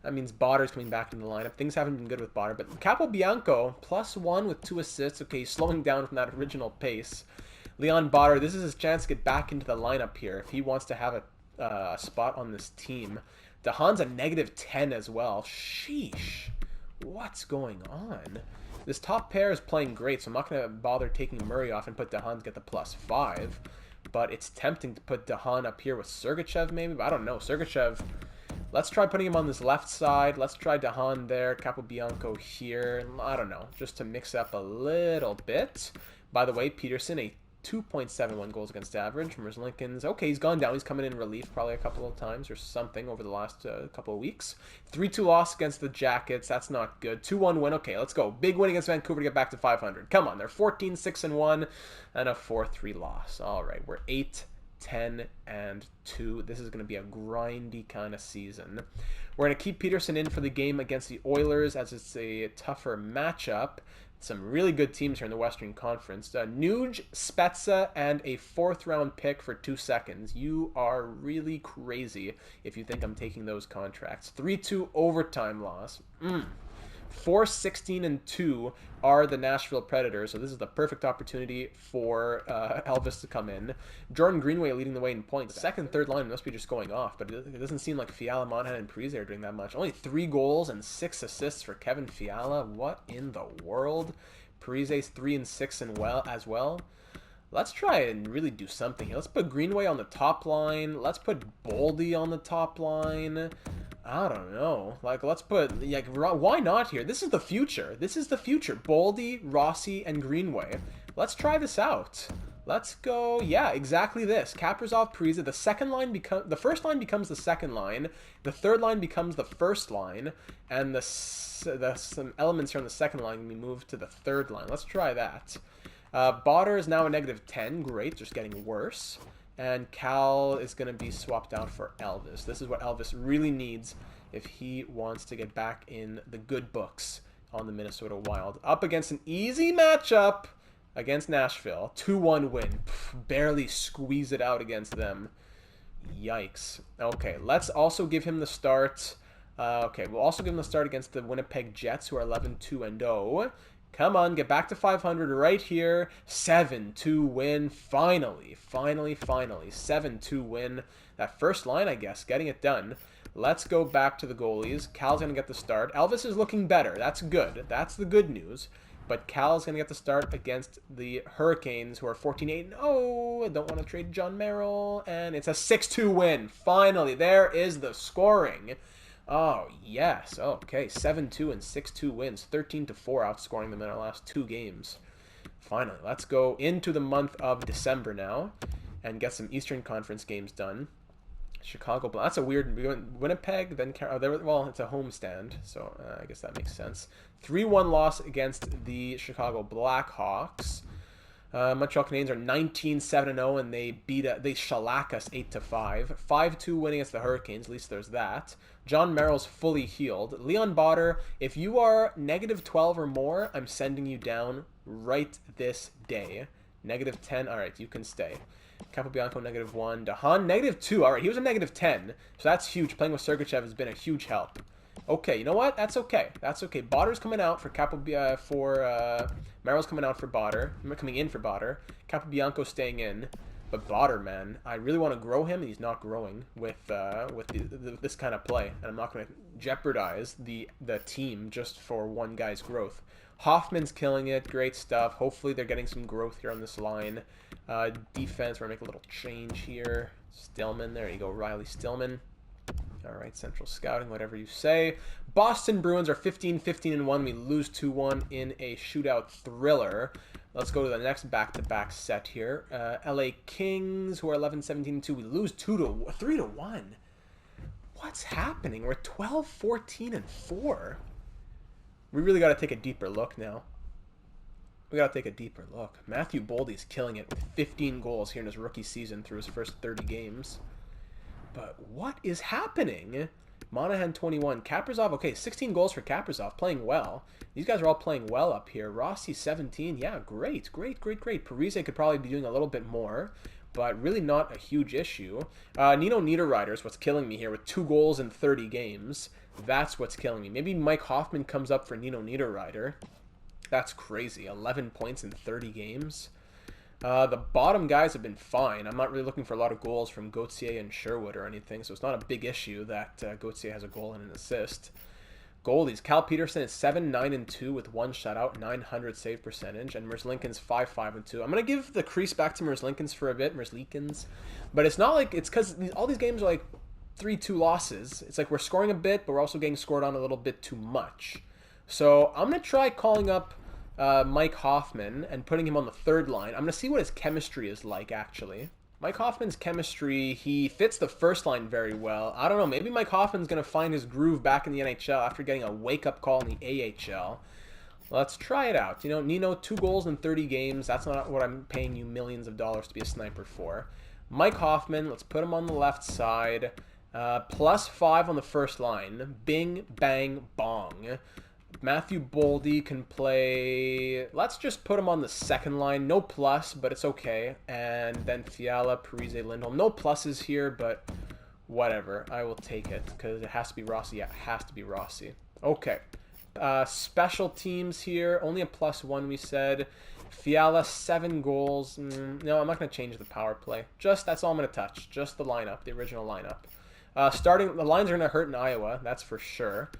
That means Botter's coming back into the lineup. Things haven't been good with Botter. But Capobianco, +1 with 2 assists. Okay, he's slowing down from that original pace. Leon Botter, this is his chance to get back into the lineup here if he wants to have a spot on this team. DeHaan's a -10 as well. Sheesh. What's going on? This top pair is playing great, so I'm not going to bother taking Murray off and put DeHaan to get the +5. But it's tempting to put DeHaan up here with Sergachev maybe. But I don't know. Sergachev... Let's try putting him on this left side. Let's try DeHaan there, Capobianco here. I don't know, just to mix up a little bit. By the way, Peterson, a 2.71 goals against average. Lincoln's okay, he's gone down. He's coming in relief probably a couple of times or something over the last couple of weeks. 3-2 loss against the Jackets. That's not good. 2-1 win. Okay, let's go. Big win against Vancouver to get back to 500. Come on, they're 14-6-1 and a 4-3 loss. All right, we're 8 10-2. This is going to be a grindy kind of season. We're going to keep Peterson in for the game against the Oilers as it's a tougher matchup. Some really good teams here in the Western Conference. Nuge, Spezza, and a 4th-round pick for 2 seconds. You are really crazy if you think I'm taking those contracts. 3-2 overtime loss. 4-16-2 are the Nashville Predators, so this is the perfect opportunity for Elvis to come in. Jordan Greenway leading the way in points. Second, third line must be just going off, but it doesn't seem like Fiala, Monahan, and Parise are doing that much. Only 3 goals and 6 assists for Kevin Fiala. What in the world? Parise's 3 and 6 as well. Let's try and really do something here. Let's put Greenway on the top line. Let's put Boldy on the top line. I don't know. Like, let's put... Like, why not here? This is the future. This is the future. Boldy, Rossi, and Greenway. Let's try this out. Let's go... Yeah, exactly this. Kaprizov, Parise. The second line becomes... The first line becomes the second line. The third line becomes the first line. And some elements here on the second line can be moved to the third line. Let's try that. Botter is now a -10. Great. Just getting worse. And Cal is going to be swapped out for Elvis. This is what Elvis really needs if he wants to get back in the good books on the Minnesota Wild. Up against an easy matchup against Nashville. 2-1 win. Barely squeeze it out against them. Yikes. Okay, let's also give him the start. Okay, we'll also give him the start against the Winnipeg Jets, who are 11-2-0. Come on, get back to 500 right here. 7-2 win. Finally. 7-2 win. That first line, I guess, getting it done. Let's go back to the goalies. Cal's going to get the start. Elvis is looking better. That's good. That's the good news. But Cal's going to get the start against the Hurricanes, who are 14-8-0. I don't want to trade John Merrill. And it's a 6-2 win. Finally, there is the scoring. Oh, yes. Okay, 7-2 and 6-2 wins. 13-4 outscoring them in our last 2 games. Finally, let's go into the month of December now and get some Eastern Conference games done. Chicago, that's a weird... Winnipeg, then... well, it's a homestand, so I guess that makes sense. 3-1 loss against the Chicago Blackhawks. Montreal Canadiens are 19-7-0, and they shellac us 8-5. 5-2 winning against the Hurricanes. At least there's that. John Merrill's fully healed. Leon Botter, if you are -12 or more, I'm sending you down right this day. -10. All right, you can stay. Capobianco -1. Dahan -2. All right, he was a -10, so that's huge. Playing with Sergachev has been a huge help. Okay, you know what? That's okay. That's okay. Botter's coming out for Merrill's coming out for Botter. Coming in for Botter. Capobianco staying in. But Botter, man, I really want to grow him, and he's not growing with this kind of play. And I'm not going to jeopardize the team just for one guy's growth. Hoffman's killing it. Great stuff. Hopefully they're getting some growth here on this line. Defense, we're going to make a little change here. Stillman, there you go. Riley Stillman. All right, Central Scouting, whatever you say. Boston Bruins are 15-1. We lose 2-1 in a shootout thriller. Let's go to the next back-to-back set here. LA Kings, who are 11-17-2. We lose 3-1. What's happening? We're 12-14-4. We really got to take a deeper look now. We got to take a deeper look. Matthew Boldy's killing it with 15 goals here in his rookie season through his first 30 games. But what is happening? Monahan 21. Kaprizov, okay, 16 goals for Kaprizov, playing well. These guys are all playing well up here. Rossi 17. Yeah, great. Parise could probably be doing a little bit more, but really not a huge issue. Nino Niederreiter is what's killing me here with 2 goals in 30 games. That's what's killing me. Maybe Mike Hoffman comes up for Nino Niederreiter. That's crazy. 11 points in 30 games. The bottom guys have been fine. I'm not really looking for a lot of goals from Gauthier and Sherwood or anything, so it's not a big issue that Gauthier has a goal and an assist. Goalies. Cal Peterson is 7-9-2 with 1 shutout, 900 save percentage, and Merzlikins 5-5-2. I'm going to give the crease back to Merzlikins for a bit, Merzlikins. But it's not like, it's because all these games are like 3-2 losses. It's like we're scoring a bit, but we're also getting scored on a little bit too much. So I'm going to try calling up Mike Hoffman and putting him on the third line. I'm going to see what his chemistry is like, actually. Mike Hoffman's chemistry, he fits the first line very well. I don't know, maybe Mike Hoffman's going to find his groove back in the NHL after getting a wake-up call in the AHL. Let's try it out. You know, Nino, 2 goals in 30 games. That's not what I'm paying you millions of dollars to be a sniper for. Mike Hoffman, let's put him on the left side. +5 on the first line. Bing, bang, bong. Matthew Boldy can play... Let's just put him on the second line. No plus, but it's okay. And then Fiala, Parise, Lindholm. No pluses here, but whatever. I will take it because it has to be Rossi. Yeah, it has to be Rossi. Okay. Special teams here. Only a +1, we said. Fiala, 7 goals. No, I'm not going to change the power play. That's all I'm going to touch. Just the lineup, the original lineup. The lines are going to hurt in Iowa, that's for sure.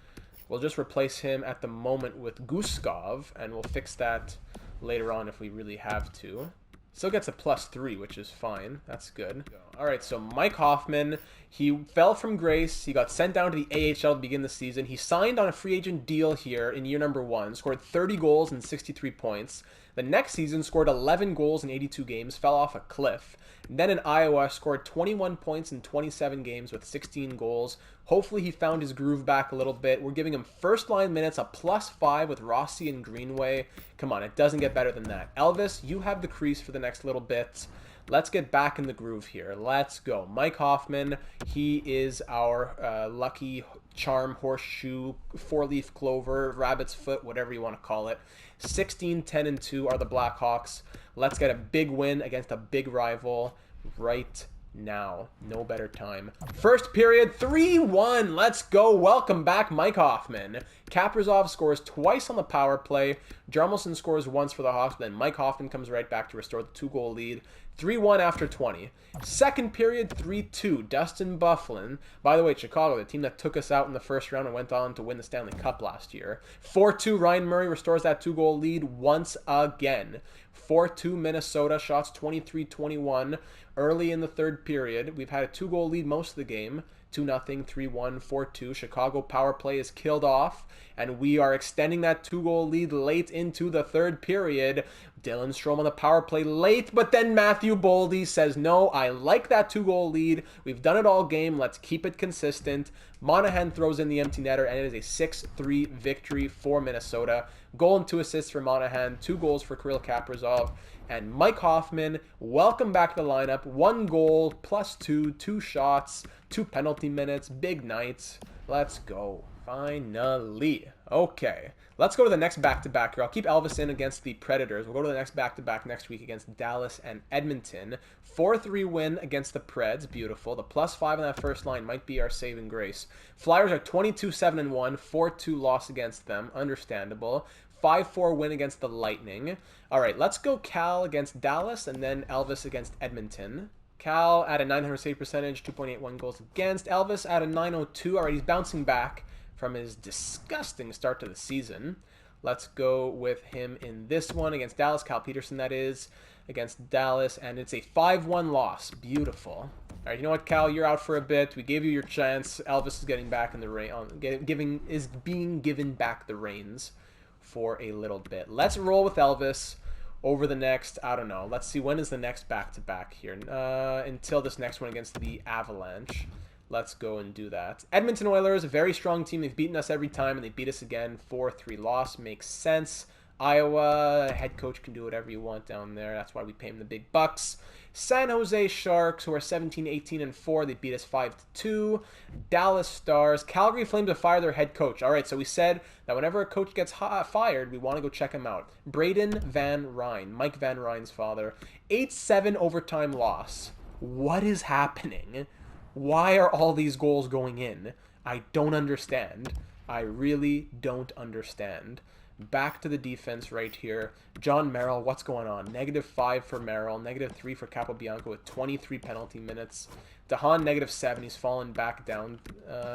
We'll just replace him at the moment with Guskov, and we'll fix that later on if we really have to. Still gets a +3, which is fine. That's good. All right, so Mike Hoffman, he fell from grace. He got sent down to the AHL to begin the season. He signed on a free agent deal here in year number 1, scored 30 goals and 63 points. The next season, scored 11 goals in 82 games, fell off a cliff. And then in Iowa, scored 21 points in 27 games with 16 goals. Hopefully he found his groove back a little bit. We're giving him first-line minutes, a +5 with Rossi and Greenway. Come on, it doesn't get better than that. Elvis, you have the crease for the next little bit. Let's get back in the groove here. Let's go. Mike Hoffman, he is our lucky charm, horseshoe, four-leaf clover, rabbit's foot, whatever you want to call it. 16, 10, and 2 are the Blackhawks. Let's get a big win against a big rival right now. No better time. First period, 3-1. Let's go. Welcome back, Mike Hoffman. Kaprizov scores twice on the power play. Jarmelson scores once for the Hawks, but then Mike Hoffman comes right back to restore the 2-goal lead. 3-1 after 20. Second period, 3-2. Dustin Byfuglien. By the way, Chicago, the team that took us out in the first round and went on to win the Stanley Cup last year. 4-2, Ryan Murray restores that 2-goal lead once again. 4-2, Minnesota. Shots 23-21 early in the third period. We've had a 2-goal lead most of the game. 2-0, 3-1, 4-2. Chicago power play is killed off, and we are extending that 2-goal lead late into the third period. Dylan Strome on the power play late, but then Matthew Boldy says, no, I like that 2-goal lead. We've done it all game. Let's keep it consistent. Monahan throws in the empty netter, and it is a 6-3 victory for Minnesota. Goal and 2 assists for Monahan, 2 goals for Kirill Kaprizov. And Mike Hoffman, welcome back to the lineup. 1 goal, +2, 2 shots, 2 penalty minutes, big night. Let's go. Finally. Okay. Let's go to the next back-to-back here. I'll keep Elvis in against the Predators. We'll go to the next back-to-back next week against Dallas and Edmonton. 4-3 win against the Preds. Beautiful. The +5 on that first line might be our saving grace. Flyers are 22-7-1. 4-2 loss against them. Understandable. 5-4 win against the Lightning. All right, let's go Cal against Dallas and then Elvis against Edmonton. Cal at a .900 save percentage, 2.81 goals against. Elvis at a .902. All right, he's bouncing back from his disgusting start to the season. Let's go with him in this one against Dallas. Cal Peterson, that is, against Dallas, and it's a 5-1 loss. Beautiful. All right, you know what, Cal? You're out for a bit. We gave you your chance. Elvis is getting back in the being given back the reins for a little bit. Let's roll with Elvis over the next, I don't know. Let's see, when is the next back-to-back here? Until this next one against the Avalanche. Let's go and do that. Edmonton Oilers, a very strong team. They've beaten us every time, and they beat us again. 4-3 loss. Makes sense. Iowa, head coach can do whatever you want down there. That's why we pay him the big bucks. San Jose Sharks, who are 17-18-4. They beat us 5-2. Dallas Stars. Calgary Flames have fired their head coach. All right, so we said that whenever a coach gets fired, we want to go check him out. Braden Van Ryn, Mike Van Ryn's father. 8-7 overtime loss. What is happening? Why are all these goals going in? I don't understand. I really don't understand. Back to the defense right here. John Merrill, what's going on? -5 for Merrill, -3 for Capobianco with 23 penalty minutes. DeHaan, -7. He's fallen back down.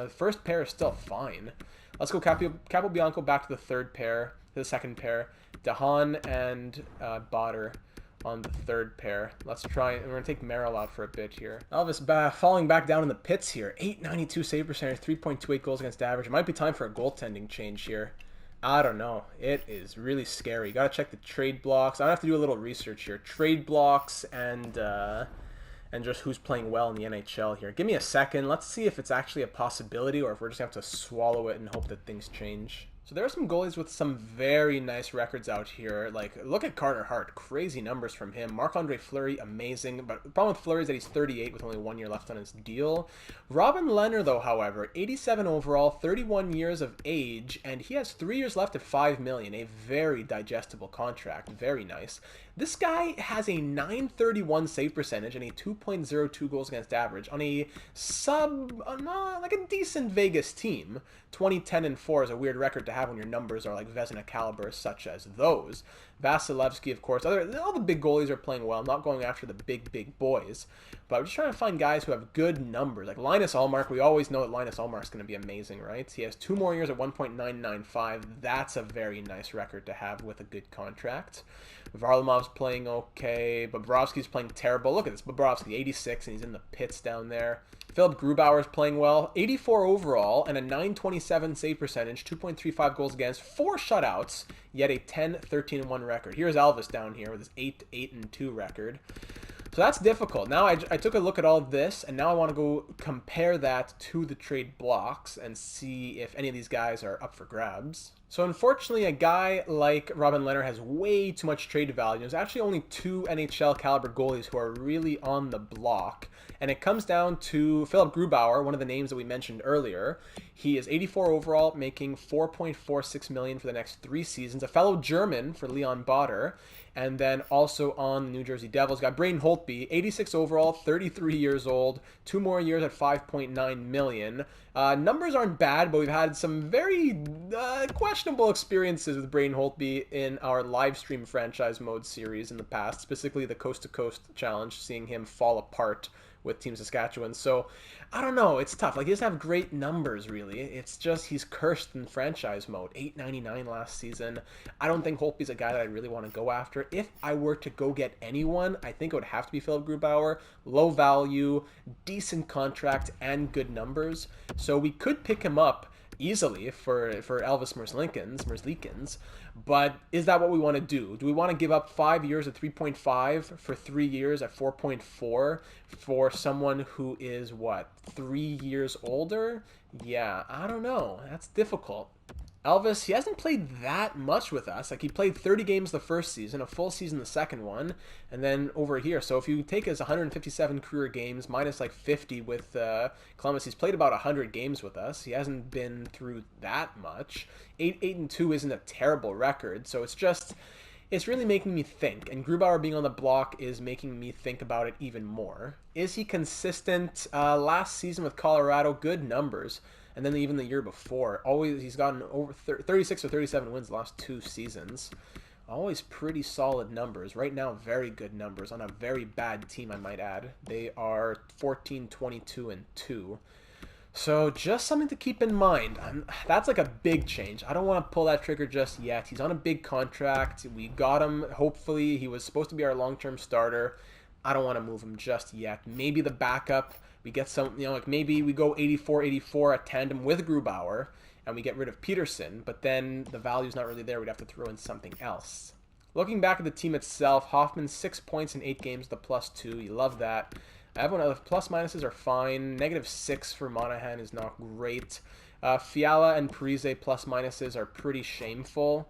First pair is still fine. Let's go Capobianco back to the third pair, to the second pair. DeHaan and Botter on the third pair. Let's try, and we're going to take Merrill out for a bit here. Elvis falling back down in the pits here. 892 save percentage, 3.28 goals against average. It might be time for a goaltending change here. I don't know. It is really scary. Got to check the trade blocks. I have to do a little research here. Trade blocks and just who's playing well in the NHL here. Give me a second. Let's see if it's actually a possibility or if we're just going to have to swallow it and hope that things change. So there are some goalies with some very nice records out here. Like, look at Carter Hart. Crazy numbers from him. Marc-Andre Fleury, amazing. But the problem with Fleury is that he's 38 with only 1 year left on his deal. Robin Lehner, though, however, 87 overall, 31 years of age, and he has 3 years left at $5 million. A very digestible contract. Very nice. This guy has a .931 save percentage and a 2.02 goals against average on a like a decent Vegas team. 20-10-4 is a weird record to have when your numbers are like Vezina caliber, such as those. Vasilevsky, of course. All the big goalies are playing well. I'm not going after the big boys, but I'm just trying to find guys who have good numbers. Like Linus Ullmark, we always know that Linus Ullmark is going to be amazing, right? He has 2 more years at 1.995. That's a very nice record to have with a good contract. Varlamov's playing okay. Bobrovsky's playing terrible. Look at this. Bobrovsky, 86, and he's in the pits down there. Philip Grubauer is playing well. 84 overall and a .927 save percentage, 2.35 goals against, 4 shutouts, yet a 10-13-1 record. Here's Elvis down here with his 8-8-2 record. So that's difficult. Now I took a look at all of this, and now I want to go compare that to the trade blocks and see if any of these guys are up for grabs. So unfortunately, a guy like Robin Lehner has way too much trade value. There's actually only 2 NHL caliber goalies who are really on the block. And it comes down to Philip Grubauer, one of the names that we mentioned earlier. He is 84 overall, making $4.46 million for the next 3 seasons. A fellow German for Leon Botter. And then also on the New Jersey Devils, got Braden Holtby, 86 overall, 33 years old, 2 more years at $5.9 million. Numbers aren't bad, but we've had some very questionable experiences with Braden Holtby in our live stream franchise mode series in the past, specifically the Coast to Coast Challenge, seeing him fall apart with Team Saskatchewan. So I don't know, it's tough. Like, he doesn't have great numbers, really. It's just he's cursed in franchise mode. 899 last season. I don't think Holtby's a guy that I really want to go after. If I were to go get anyone, I think it would have to be Philip Grubauer. Low value, decent contract, and good numbers. So we could pick him up easily for Elvis Merzlikins, but is that what we want to do? Do we want to give up 5 years at 3.5 for 3 years at 4.4 for someone who is, what, 3 years older? Yeah, I don't know. That's difficult. Elvis, he hasn't played that much with us. Like, he played 30 games the first season, a full season the second one, and then over here. So if you take his 157 career games minus like 50 with Columbus, he's played about 100 games with us. He hasn't been through that much. 8-8-2 isn't a terrible record, so it's really making me think, and Grubauer being on the block is making me think about it even more. Is he consistent? Last season with Colorado, good numbers. And then even the year before, always he's gotten over 36 or 37 wins the last 2 seasons. Always pretty solid numbers. Right now, very good numbers on a very bad team, I might add. They are 14, 22, and 2. So just something to keep in mind. That's like a big change. I don't want to pull that trigger just yet. He's on a big contract. We got him. Hopefully, he was supposed to be our long-term starter. I don't want to move him just yet. Maybe the backup. We get some, like maybe we go 84-84 at tandem with Grubauer, and we get rid of Peterson, but then the value's not really there. We'd have to throw in something else. Looking back at the team itself, Hoffman 6 points in 8 games, the +2. You love that. Everyone else, plus minuses are fine. -6 for Monahan is not great. Fiala and Parise plus minuses are pretty shameful.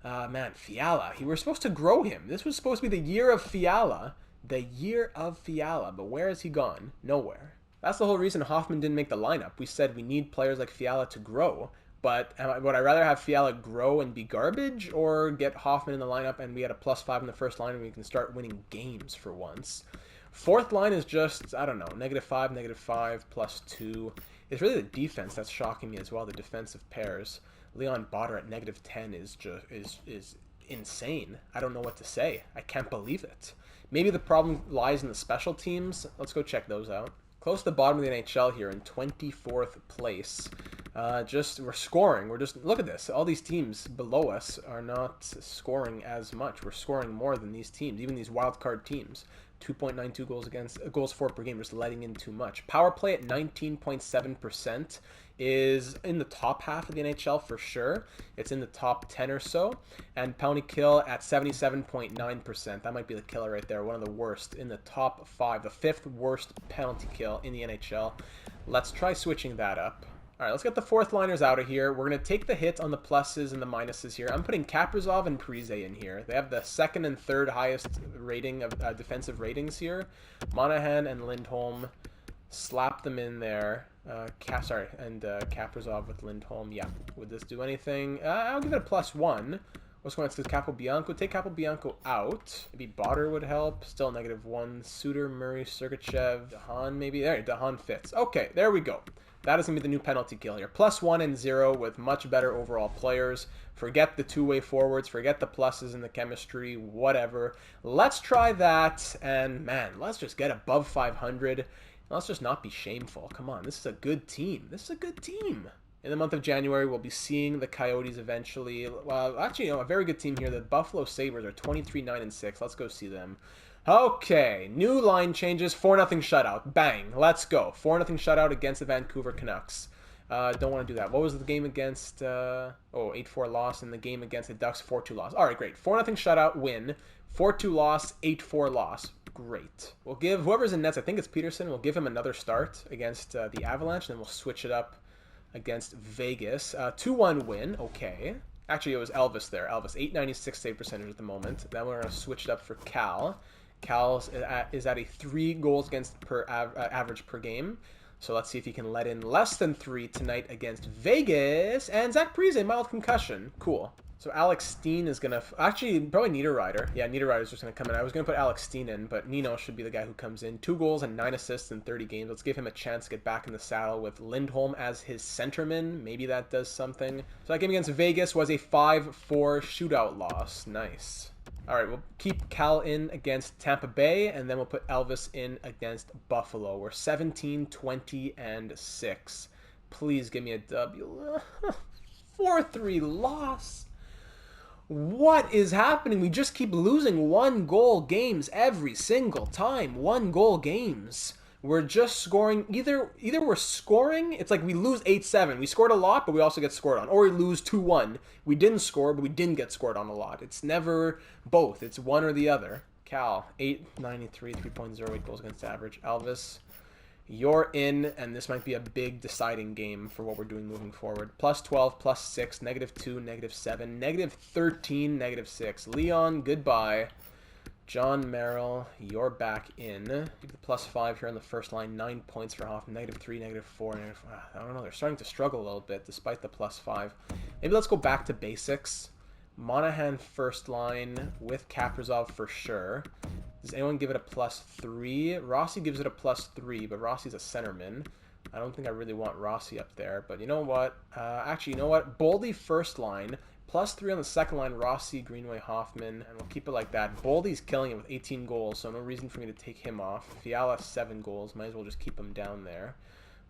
Man, Fiala, we were supposed to grow him. This was supposed to be the year of Fiala. The year of Fiala, but where has he gone? Nowhere. That's the whole reason Hoffman didn't make the lineup. We said we need players like Fiala to grow, but would I rather have Fiala grow and be garbage, or get Hoffman in the lineup and we had a +5 in the first line and we can start winning games for once? Fourth line is just, I don't know, -5, -5, +2. It's really the defense that's shocking me as well, the defensive pairs. Leon Botter at -10 is insane. I don't know what to say. I can't believe it. Maybe the problem lies in the special teams. Let's go check those out. Close to the bottom of the NHL here in 24th place. We're scoring. Look at this. All these teams below us are not scoring as much. We're scoring more than these teams, even these wild card teams. 2.92 goals for per game, just letting in too much. Power play at 19.7% is in the top half of the NHL for sure. It's in the top 10 or so. And penalty kill at 77.9%. That might be the killer right there. One of the worst in the top 5. The 5th worst penalty kill in the NHL. Let's try switching that up. All right, let's get the fourth liners out of here. We're going to take the hit on the pluses and the minuses here. I'm putting Kaprizov and Parise in here. They have the second and third highest rating of defensive ratings here. Monahan and Lindholm, slap them in there. Kaprizov with Lindholm. Yeah, would this do anything? I'll give it a +1. What's going on? It says Capobianco. Take Capobianco out. Maybe Botter would help. Still -1. Suter, Murray, Sergachev, Dahan maybe. There, Dahan fits. Okay, there we go. That is going to be the new penalty kill here. +1 and 0 with much better overall players. Forget the two-way forwards. Forget the pluses and the chemistry. Whatever. Let's try that. And, man, let's just get above 500. Let's just not be shameful. Come on. This is a good team. This is a good team. In the month of January, we'll be seeing the Coyotes eventually. Well, actually, a very good team here. The Buffalo Sabres are 23-9-6. Let's go see them. Okay, new line changes, 4-0 shutout. Bang, let's go. 4-0 shutout against the Vancouver Canucks. Don't want to do that. What was the game against, 8-4 loss, and the game against the Ducks, 4-2 loss. All right, great. 4-0 shutout win, 4-2 loss, 8-4 loss. Great. We'll give whoever's in nets, I think it's Peterson, we'll give him another start against the Avalanche, and then we'll switch it up against Vegas. 2-1 win, okay. Actually, it was Elvis there. Elvis, 896 save percentage at the moment. Then we're going to switch it up for Cal. Cal is at a 3 goals against per average per game. So let's see if he can let in less than 3 tonight against Vegas. And Zach Parise, mild concussion. Cool. So Alex Steen is going to... Actually, probably Niederreiter. Yeah, Niederreiter's just going to come in. I was going to put Alex Steen in, but Nino should be the guy who comes in. 2 goals and 9 assists in 30 games. Let's give him a chance to get back in the saddle with Lindholm as his centerman. Maybe that does something. So that game against Vegas was a 5-4 shootout loss. Nice. All right, we'll keep Cal in against Tampa Bay, and then we'll put Elvis in against Buffalo. We're 17-20-6. Please give me a W. 4-3 loss. What is happening? We just keep losing 1-goal games every single time. 1-goal games. We're just scoring. Either we're scoring. It's like we lose 8-7. We scored a lot, but we also get scored on. Or we lose 2-1. We didn't score, but we didn't get scored on a lot. It's never both. It's one or the other. Cal, 893, 3.08 goals against average. Elvis, you're in, and this might be a big deciding game for what we're doing moving forward. +12, +6, -2, -7, -13, -6. Leon, goodbye. John Merrill, you're back in. Give the +5 here on the first line. 9 points for Hoffman. -3, -4, I don't know. They're starting to struggle a little bit despite the +5. Maybe let's go back to basics. Monahan first line with Kaprizov for sure. Does anyone give it a +3? Rossi gives it a +3, but Rossi's a centerman. I don't think I really want Rossi up there, but you know what? Actually, you know what? Boldy first line. +3 on the second line, Rossi, Greenway, Hoffman, and we'll keep it like that. Boldy's killing it with 18 goals, so no reason for me to take him off. Fiala, 7 goals. Might as well just keep him down there.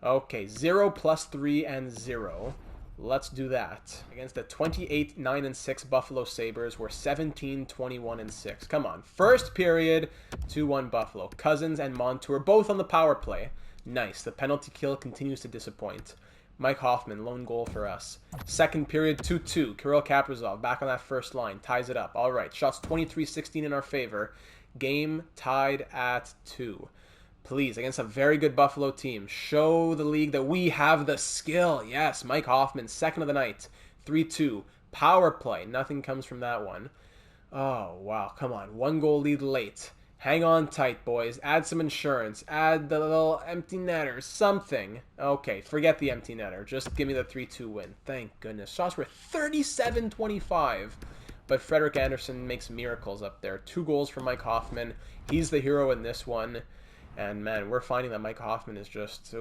Okay, 0, +3, and 0. Let's do that. Against the 28-9-6 Buffalo Sabres, we're 17-21-6. Come on. First period, 2-1 Buffalo. Cousins and Montour both on the power play. Nice. The penalty kill continues to disappoint. Mike Hoffman, lone goal for us. Second period, 2-2. Kirill Kaprizov back on that first line. Ties it up. All right. Shots 23-16 in our favor. Game tied at 2. Please, against a very good Buffalo team, show the league that we have the skill. Yes, Mike Hoffman, second of the night. 3-2. Power play. Nothing comes from that one. Oh, wow. Come on. 1-goal lead late. Hang on tight, boys. Add some insurance. Add the little empty netter. Something. Okay, forget the empty netter. Just give me the 3-2 win. Thank goodness. Shots were 37-25. But Frederik Andersen makes miracles up there. 2 goals for Mike Hoffman. He's the hero in this one. And, man, we're finding that Mike Hoffman is just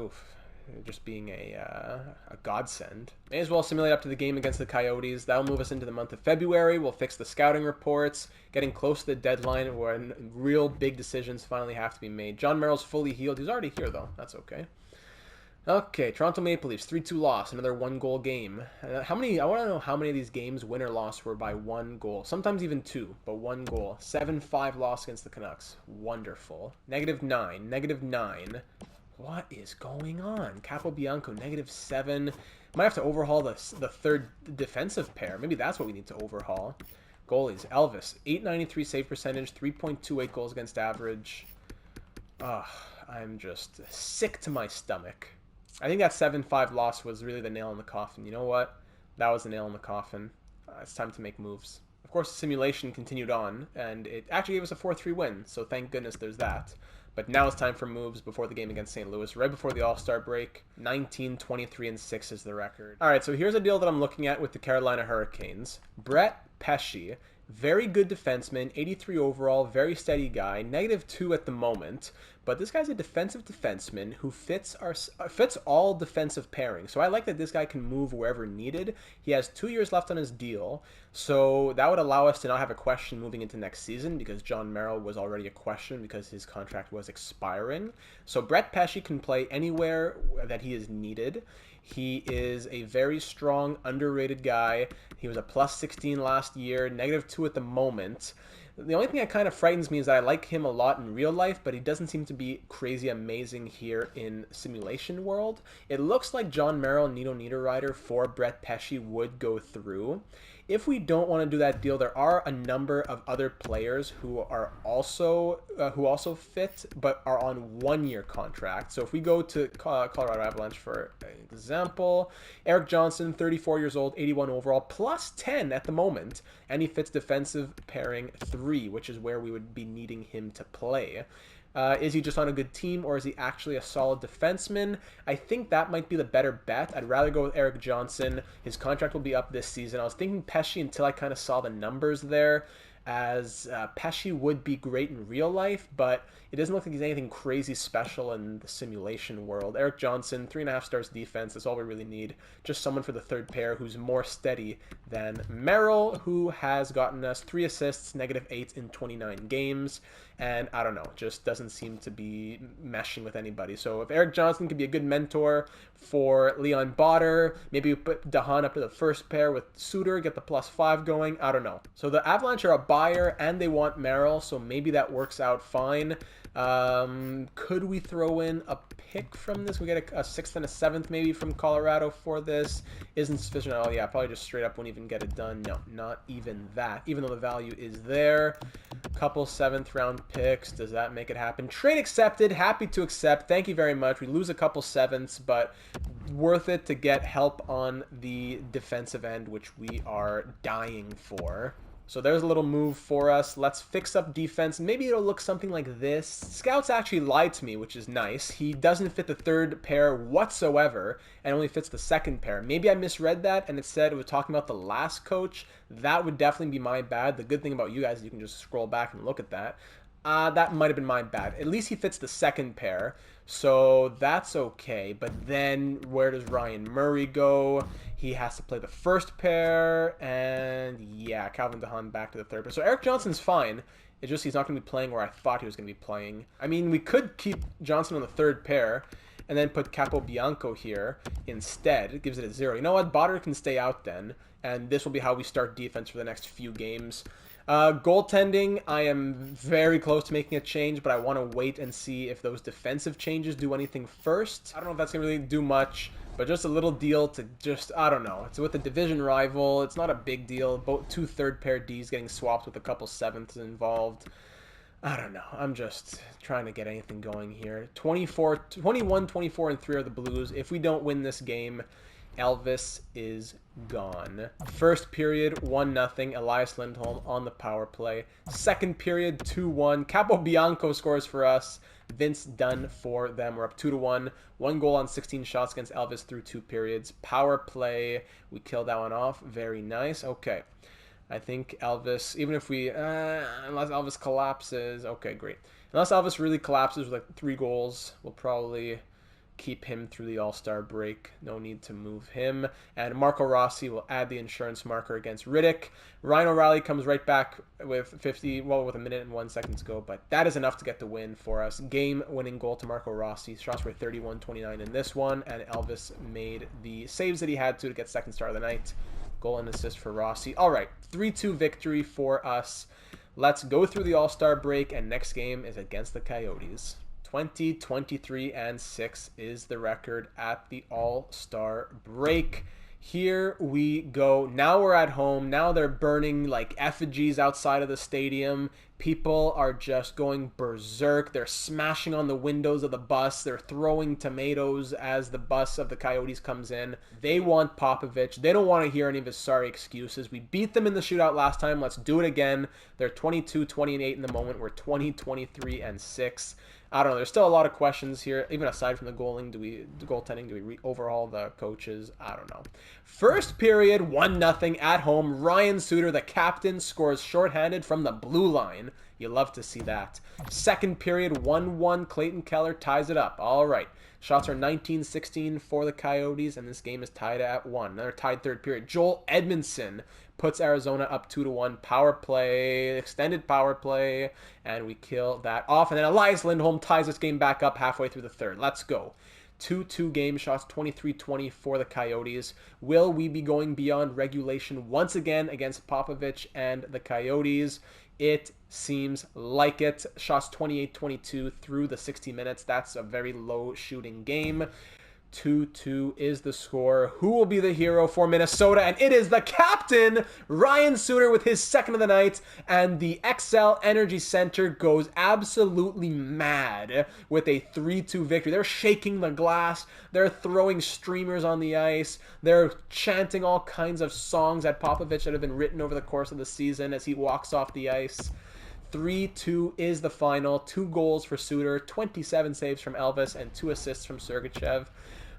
being a godsend. May as well simulate up to the game against the Coyotes. That'll move us into the month of February. We'll fix the scouting reports, getting close to the deadline when real big decisions finally have to be made. John Merrill's fully healed. He's already here, though. That's okay. Okay, Toronto Maple Leafs, 3-2 loss, another 1-goal game. I want to know how many of these games, win or loss, were by 1 goal. Sometimes even 2, but 1 goal. 7-5 loss against the Canucks. Wonderful. -9, -9. What is going on? Capobianco, -7. Might have to overhaul the third defensive pair. Maybe that's what we need to overhaul. Goalies, Elvis, 893 save percentage, 3.28 goals against average. Ugh, I'm just sick to my stomach. I think that 7-5 loss was really the nail in the coffin. You know what? That was the nail in the coffin. It's time to make moves. Of course, the simulation continued on, and it actually gave us a 4-3 win, so thank goodness there's that. But now it's time for moves before the game against St. Louis, right before the All-Star break. 19, 23, and 6 is the record. All right, so here's a deal that I'm looking at with the Carolina Hurricanes. Brett Pesce, very good defenseman, 83 overall, very steady guy, -2 at the moment. But this guy's a defensive defenseman who fits all defensive pairings. So I like that this guy can move wherever needed. He has 2 years left on his deal, so that would allow us to not have a question moving into next season because John Merrill was already a question because his contract was expiring. So Brett Pesce can play anywhere that he is needed. He is a very strong, underrated guy. He was a +16 last year, -2 at the moment. The only thing that kind of frightens me is that I like him a lot in real life, but he doesn't seem to be crazy amazing here in simulation world. It looks like John Merrill and Nino Niederreiter for Brett Pesce would go through. If we don't want to do that deal, there are a number of other players who are also fit, but are on 1-year contracts. So if we go to Colorado Avalanche for example, Erik Johnson, 34 years old, 81 overall, +10 at the moment, and he fits defensive pairing 3, which is where we would be needing him to play. Is he just on a good team, or is he actually a solid defenseman? I think that might be the better bet. I'd rather go with Erik Johnson. His contract will be up this season. I was thinking Pesce until I kind of saw the numbers there, as Pesce would be great in real life, but it doesn't look like he's anything crazy special in the simulation world. Erik Johnson, 3.5 stars defense. That's all we really need. Just someone for the third pair who's more steady than Merrill, who has gotten us 3 assists, -8 in 29 games. And I don't know, just doesn't seem to be meshing with anybody. So if Erik Johnson could be a good mentor for Leon Botter, maybe we put Dahan up to the first pair with Suter, get the +5 going, I don't know. So the Avalanche are a buyer and they want Merrill, so maybe that works out fine. Could we throw in a pick from this? We get a 6th and a 7th maybe from Colorado for this. Isn't sufficient at all. Yeah, probably just straight up won't even get it done. No, not even that. Even though the value is there. Couple 7th round picks. Does that make it happen? Trade accepted. Happy to accept. Thank you very much. We lose a couple 7ths, but worth it to get help on the defensive end, which we are dying for. So there's a little move for us. Let's fix up defense. Maybe it'll look something like this. Scouts actually lied to me, which is nice. He doesn't fit the third pair whatsoever and only fits the second pair. Maybe I misread that and it said it was talking about the last coach. That would definitely be my bad. The good thing about you guys is you can just scroll back and look at that. That might have been my bad. At least he fits the second pair, so that's okay. But then where does Ryan Murray go? He has to play the first pair, and yeah, Calvin DeHaan back to the third pair. So Erik Johnson's fine. It's just he's not going to be playing where I thought he was going to be playing. I mean, we could keep Johnson on the third pair and then put Capobianco here instead. It gives it a 0. You know what? Botter can stay out then, and this will be how we start defense for the next few games. Goaltending, I am very close to making a change, but I want to wait and see if those defensive changes do anything first. I don't know if that's going to really do much, but just a little deal to just, I don't know. It's with a division rival. It's not a big deal. Both 2 third-pair Ds getting swapped with a couple 7ths involved. I don't know. I'm just trying to get anything going here. 21, 24, and 3 are the Blues. If we don't win this game, Elvis is gone. First period, 1-0. Elias Lindholm on the power play. Second period, 2-1. Capobianco scores for us. Vince Dunn for them. We're up 2-1. 1 goal on 16 shots against Elvis through 2 periods. Power play. We killed that one off. Very nice. Okay. I think Elvis, even if we, unless Elvis collapses. Okay, great. Unless Elvis really collapses with like 3 goals, we'll probably keep him through the All-Star break. No need to move him. And Marco Rossi will add the insurance marker against Riddick. Ryan O'Reilly comes right back with with 1 minute and 1 second to go, but that is enough to get the win for us. Game-winning goal to Marco Rossi. Shots were 31-29 in this one, and Elvis made the saves that he had to get second star of the night. Goal and assist for Rossi. All right, 3-2 victory for us. Let's go through the All-Star break, and next game is against the Coyotes. 20, 23, and 6 is the record at the All-Star break. Here we go. Now we're at home. Now they're burning like effigies outside of the stadium. People are just going berserk. They're smashing on the windows of the bus. They're throwing tomatoes as the bus of the Coyotes comes in. They want Popovich. They don't want to hear any of his sorry excuses. We beat them in the shootout last time. Let's do it again. They're 22, 20, and 8 in the moment. We're 20, 23, and 6. I don't know. There's still a lot of questions here. Even aside from the goaltending, do we overhaul the coaches? I don't know. First period, 1-0 at home. Ryan Suter, the captain, scores shorthanded from the blue line. You love to see that. Second period, 1-1. Clayton Keller ties it up. All right. Shots are 19-16 for the Coyotes, and this game is tied at 1. Another tied third period. Joel Edmondson puts Arizona up 2-1. Power play, extended power play, and we kill that off. And then Elias Lindholm ties this game back up halfway through the third. Let's go. 2-2 game shots, 23-20 for the Coyotes. Will we be going beyond regulation once again against Popovich and the Coyotes? It seems like it. Shots 28-22 through the 60 minutes. That's a very low shooting game. 2-2 is the score. Who will be the hero for Minnesota? And it is the captain, Ryan Suter, with his second of the night. And the XL Energy Center goes absolutely mad with a 3-2 victory. They're shaking the glass. They're throwing streamers on the ice. They're chanting all kinds of songs at Popovich that have been written over the course of the season as he walks off the ice. 3-2 is the final. 2 goals for Suter, 27 saves from Elvis, and 2 assists from Sergachev.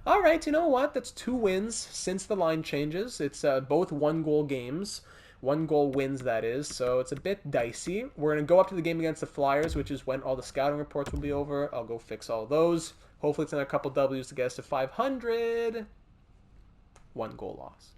All right, you know what? That's 2 wins since the line changes. It's both 1-goal games. 1-goal wins, that is. So it's a bit dicey. We're going to go up to the game against the Flyers, which is when all the scouting reports will be over. I'll go fix all those. Hopefully it's another couple W's to get us to 500. 1-goal loss.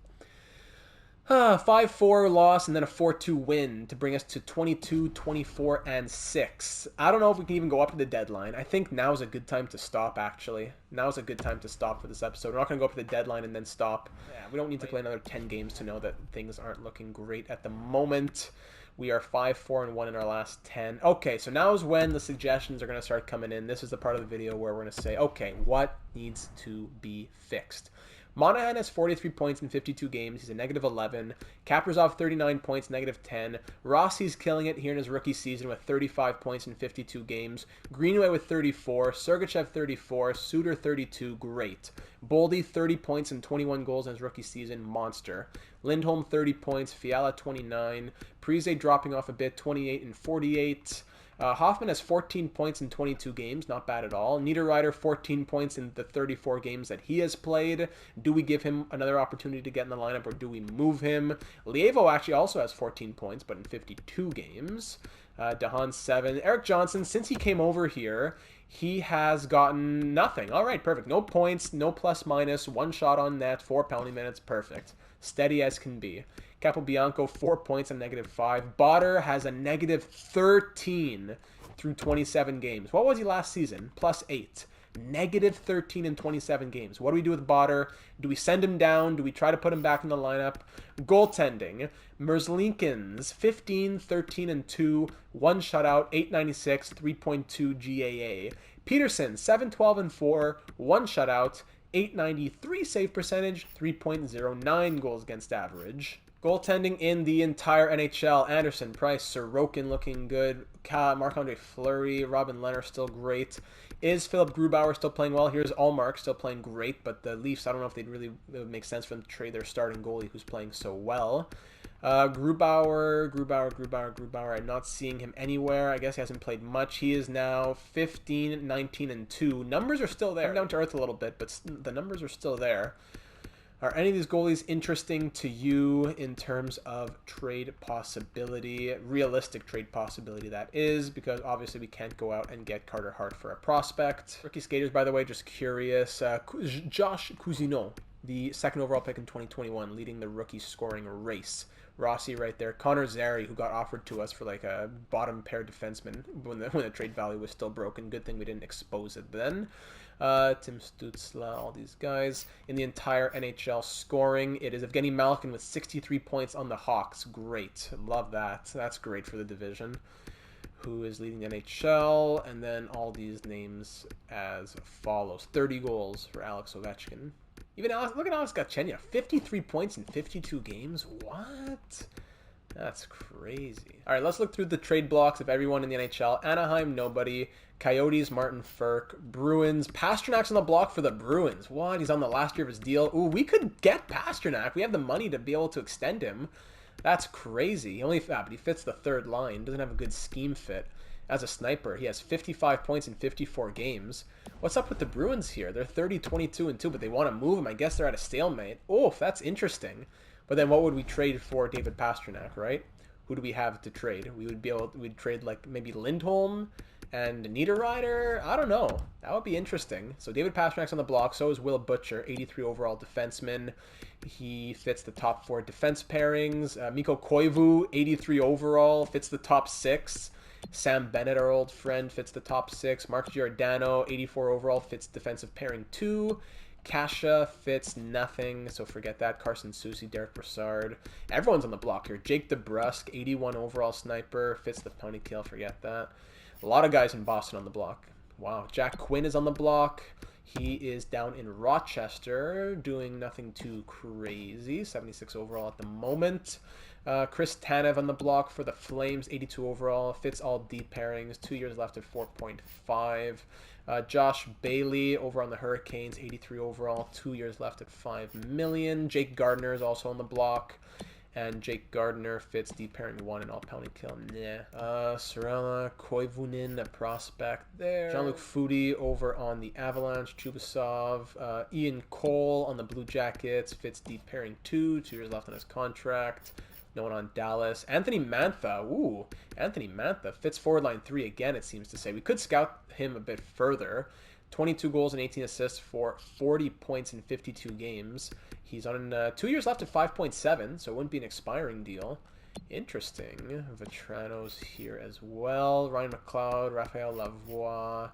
5-4 loss and then a 4-2 win to bring us to 22, 24, and 6. I don't know if we can even go up to the deadline. I think now is a good time to stop, actually. Now is a good time to stop for this episode. We're not going to go up to the deadline and then stop. Yeah, we don't need to play another 10 games to know that things aren't looking great at the moment. We are 5-4-1 in our last 10. Okay, so now is when the suggestions are going to start coming in. This is the part of the video where we're going to say, okay, what needs to be fixed? Monahan has 43 points in 52 games. He's a -11. Kaprizov, 39 points, -10. Rossi's killing it here in his rookie season with 35 points in 52 games. Greenway with 34. Sergachev, 34. Suter, 32. Great. Boldy, 30 points and 21 goals in his rookie season. Monster. Lindholm, 30 points. Fiala, 29. Parise dropping off a bit, 28 and 48. Hoffman has 14 points in 22 games. Not bad at all. Niederreiter, 14 points in the 34 games that he has played. Do we give him another opportunity to get in the lineup, or do we move him? Lievo actually also has 14 points, but in 52 games. DeHaan, 7. Eric Johnson, since he came over here, he has gotten nothing. All right, perfect. No points, no plus-minus, 1 shot on net, 4 penalty minutes. Perfect. Steady as can be. Capobianco, 4 points and -5. Botter has a -13 through 27 games. What was he last season? +8. -13 in 27 games. What do we do with Botter? Do we send him down? Do we try to put him back in the lineup? Goaltending. Merzlinkins, 15, 13, and 2. 1 shutout, 896, 3.2 GAA. Peterson, 7, 12, and 4. 1 shutout, 893 save percentage, 3.09 goals against average. Goaltending in the entire NHL. Anderson, Price, Sorokin looking good. Marc-Andre Fleury, Robin Lehner still great. Is Philip Grubauer still playing well? Here's Allmark still playing great, but the Leafs, I don't know if it would make sense for them to trade their starting goalie who's playing so well. Grubauer. I'm not seeing him anywhere. I guess he hasn't played much. He is now 15, 19, and 2. Numbers are still there. I'm down to earth a little bit, but the numbers are still there. Are any of these goalies interesting to you in terms of trade possibility, realistic trade possibility that is, because obviously we can't go out and get Carter Hart for a prospect. Rookie skaters, by the way, just curious. Josh Cousineau, the 2nd overall pick in 2021, leading the rookie scoring race. Rossi right there. Connor Zary, who got offered to us for like a bottom pair defenseman when the trade value was still broken. Good thing we didn't expose it then. Tim Stützle, all these guys. In the entire NHL scoring, it is Evgeny Malkin with 63 points on the Hawks. Great. Love that. That's great for the division. Who is leading the NHL? And then all these names as follows. 30 goals for Alex Ovechkin. Even Alex, look at Alex Galchenyuk. 53 points in 52 games. What? That's crazy. All right, let's look through the trade blocks of everyone in the NHL. Anaheim, nobody. Coyotes, Martin Ferk. Bruins, Pasternak's on the block for the Bruins. What? He's on the last year of his deal. Ooh, we could get Pasternak. We have the money to be able to extend him. That's crazy. But he fits the third line. Doesn't have a good scheme fit. As a sniper, he has 55 points in 54 games. What's up with the Bruins here? They're 30, 22, and 2, but they want to move him. I guess they're at a stalemate. Oh, that's interesting. But then what would we trade for David Pastrnak, right? Who do we have to trade? We'd trade like maybe Lindholm and Niederreiter. I don't know. That would be interesting. So David Pastrnak's on the block. So is Will Butcher, 83 overall defenseman. He fits the top 4 defense pairings. Mikko Koivu, 83 overall, fits the top 6. Sam Bennett, our old friend, fits the top 6. Mark Giordano, 84 overall, fits defensive pairing 2. Kasha fits nothing, so forget that. Carson Soucy, Derek Brassard. Everyone's on the block here. Jake DeBrusk, 81 overall sniper, fits the pony kill, forget that. A lot of guys in Boston on the block. Wow. Jack Quinn is on the block. He is down in Rochester, doing nothing too crazy. 76 overall at the moment. Chris Tanev on the block for the Flames, 82 overall. Fits all deep pairings. 2 years left at 4.5. Josh Bailey over on the Hurricanes, 83 overall. 2 years left at $5 million. Jake Gardner is also on the block. And Jake Gardner fits deep pairing 1 and all penalty kill. Nah. Sorella, Koivunen, a prospect there. Jean-Luc Foudy over on the Avalanche. Chubasov. Ian Cole on the Blue Jackets. Fits deep pairing 2. 2 years left on his contract. No one on Dallas. Anthony Mantha. Ooh. Anthony Mantha fits forward line 3 again, it seems to say. We could scout him a bit further. 22 goals and 18 assists for 40 points in 52 games. He's on 2 years left at 5.7, so it wouldn't be an expiring deal. Interesting. Vetrano's here as well. Ryan McLeod, Raphael Lavoie,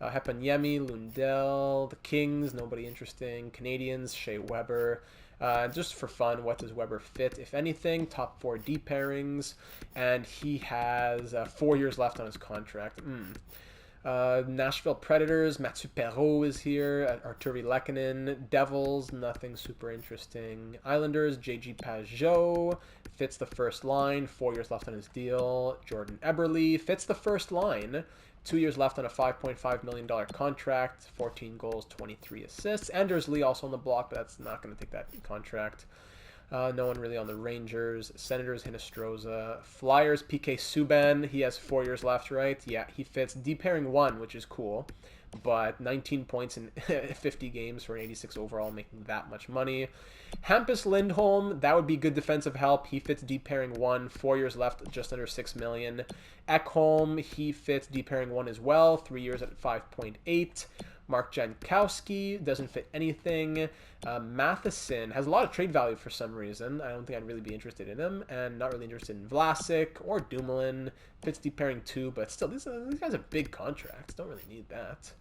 Hepanyemi, Lundell, the Kings, nobody interesting. Canadians, Shea Weber. Just for fun, what does Weber fit? If anything, top 4 D pairings, and he has 4 years left on his contract. Nashville Predators, Mathieu Perreault is here. Arturi Lehkonen. Devils, nothing super interesting. Islanders, JG Pajot fits the first line. 4 years left on his deal. Jordan Eberle fits the first line. 2 years left on a $5.5 million contract. 14 goals, 23 assists. Anders Lee also on the block, but that's not going to take that contract. No one really on the Rangers. Senators, Hinostroza. Flyers, PK Subban. He has 4 years left, right? Yeah, he fits deep pairing 1, which is cool. But 19 points in 50 games for an 86 overall, making that much money. Hampus Lindholm, that would be good defensive help. He fits deep pairing 1, 4 years left, just under $6 million. Ekholm, he fits deep pairing 1 as well, 3 years at 5.8. Mark Jankowski doesn't fit anything. Matheson has a lot of trade value for some reason. I don't think I'd really be interested in him, and not really interested in Vlasic or Dumoulin. Fits deep pairing 2, but still, these guys have big contracts. Don't really need that.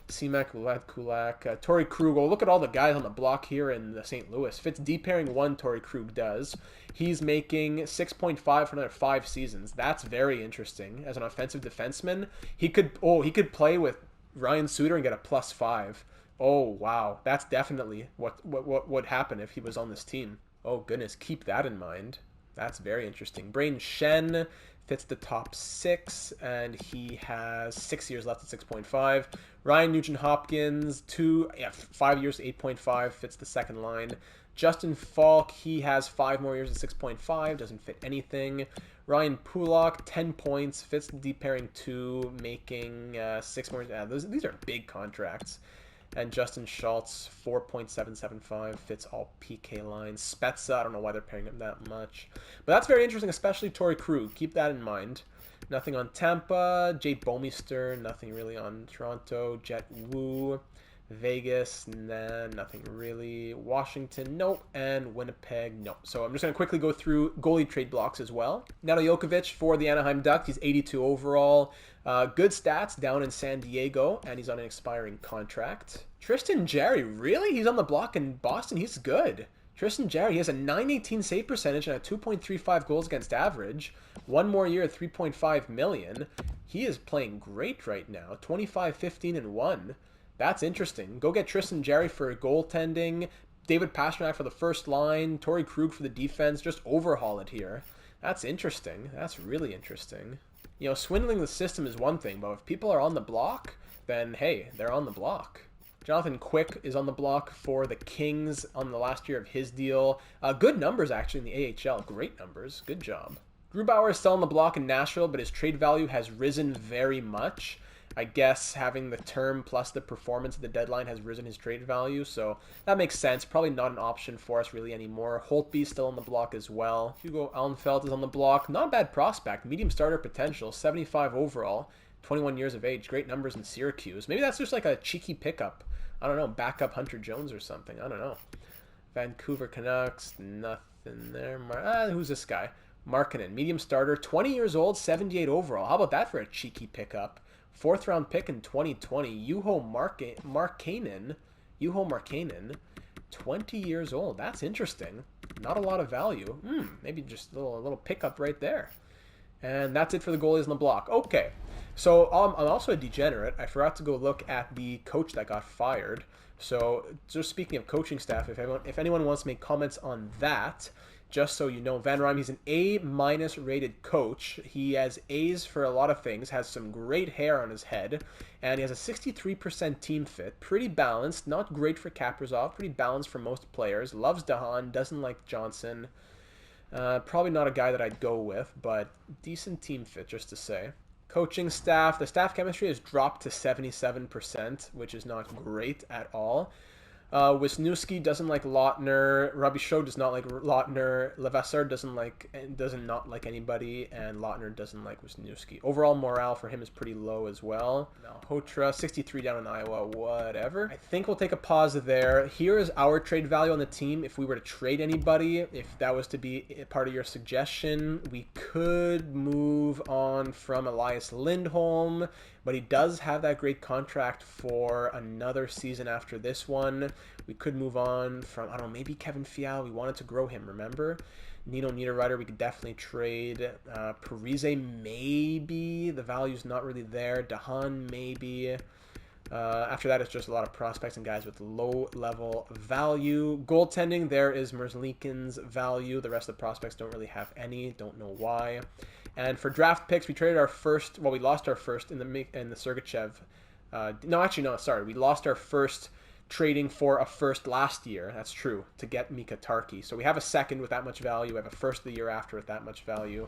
Simek, Kulak, Torrey Krug. Oh, look at all the guys on the block here in St. Louis. Fits deep pairing 1, Torrey Krug does. He's making 6.5 for another 5 seasons. That's very interesting. As an offensive defenseman, he could play with Ryan Suter and get a +5. Oh, wow. That's definitely what would happen if he was on this team. Oh, goodness. Keep that in mind. That's very interesting. Braden Shen fits the top 6, and he has 6 years left at 6.5. Ryan Nugent-Hopkins, 5 years, 8.5, fits the second line. Justin Falk, he has 5 more years at 6.5, doesn't fit anything. Ryan Pulak, 10 points, fits the deep pairing 2, making 6 more. These are big contracts. And Justin Schultz, 4.775, fits all PK lines. Spezza, I don't know why they're paying him that much. But that's very interesting, especially Torrey Krug. Keep that in mind. Nothing on Tampa. Jay Bomeister, nothing really on Toronto. Jet Wu. Vegas, nah, nothing really. Washington, nope. And Winnipeg, nope. So I'm just going to quickly go through goalie trade blocks as well. Nano Jokovic for the Anaheim Ducks. He's 82 overall. Good stats down in San Diego, and he's on an expiring contract. Tristan Jarry, really? He's on the block in Boston? He's good. Tristan Jarry, he has a .918 save percentage and a 2.35 goals against average. 1 more year at $3.5 million. He is playing great right now. 25, 15, and 1. That's interesting. Go get Tristan Jarry for goaltending. David Pastrnak for the first line, Torrey Krug for the defense. Just overhaul it here. That's interesting. That's really interesting. You know, swindling the system is one thing, but if people are on the block, then hey, they're on the block. Jonathan Quick is on the block for the Kings on the last year of his deal. Good numbers, actually, in the AHL. Great numbers. Good job. Grubauer is still on the block in Nashville, but his trade value has risen very much. I guess having the term plus the performance at the deadline has risen his trade value, so that makes sense. Probably not an option for us really anymore. Holtby's still on the block as well. Hugo Allenfeld is on the block. Not a bad prospect. Medium starter potential. 75 overall. 21 years of age. Great numbers in Syracuse. Maybe that's just like a cheeky pickup. I don't know, backup Hunter Jones or something. I don't know. Vancouver Canucks, nothing there. Who's this guy? Markkanen, medium starter, 20 years old, 78 overall. How about that for a cheeky pickup? 4th round pick in 2020. Markkanen, 20 years old. That's interesting. Not a lot of value. Maybe just a little pickup right there. And that's it for the goalies on the block. Okay. So I'm also a degenerate. I forgot to go look at the coach that got fired. So just speaking of coaching staff, if anyone wants to make comments on that, just so you know, Van Rijn, he's an A- rated coach. He has A's for a lot of things, has some great hair on his head, and he has a 63% team fit. Pretty balanced, not great for Kaprizov, pretty balanced for most players. Loves Dahan, doesn't like Johnson. Probably not a guy that I'd go with, but decent team fit, just to say. Coaching staff, the staff chemistry has dropped to 77%, which is not great at all. Wisniewski doesn't like Lautner. Robichaud does not like Lautner. Levasseur doesn't not like anybody, and Lautner doesn't like Wisniewski. Overall morale for him is pretty low as well. Malhotra, 63 down in Iowa, whatever. I think we'll take a pause there. Here is our trade value on the team. If we were to trade anybody, if that was to be part of your suggestion, we could move on from Elias Lindholm, but he does have that great contract for another season after this one. We could move on from, I don't know, maybe Kevin Fiala. We wanted to grow him, remember? Nino Niederreiter, we could definitely trade. Parise, maybe. The value's not really there. Dahan, maybe. After that, it's just a lot of prospects and guys with low-level value. Goaltending, there is Merzlikin's value. The rest of the prospects don't really have any. Don't know why. And for draft picks, we traded our first. Well, we lost our first in the Sergachev. We lost our first trading for a first last year. That's true, to get Mika Tarki. So we have a second with that much value. We have a first the year after with that much value.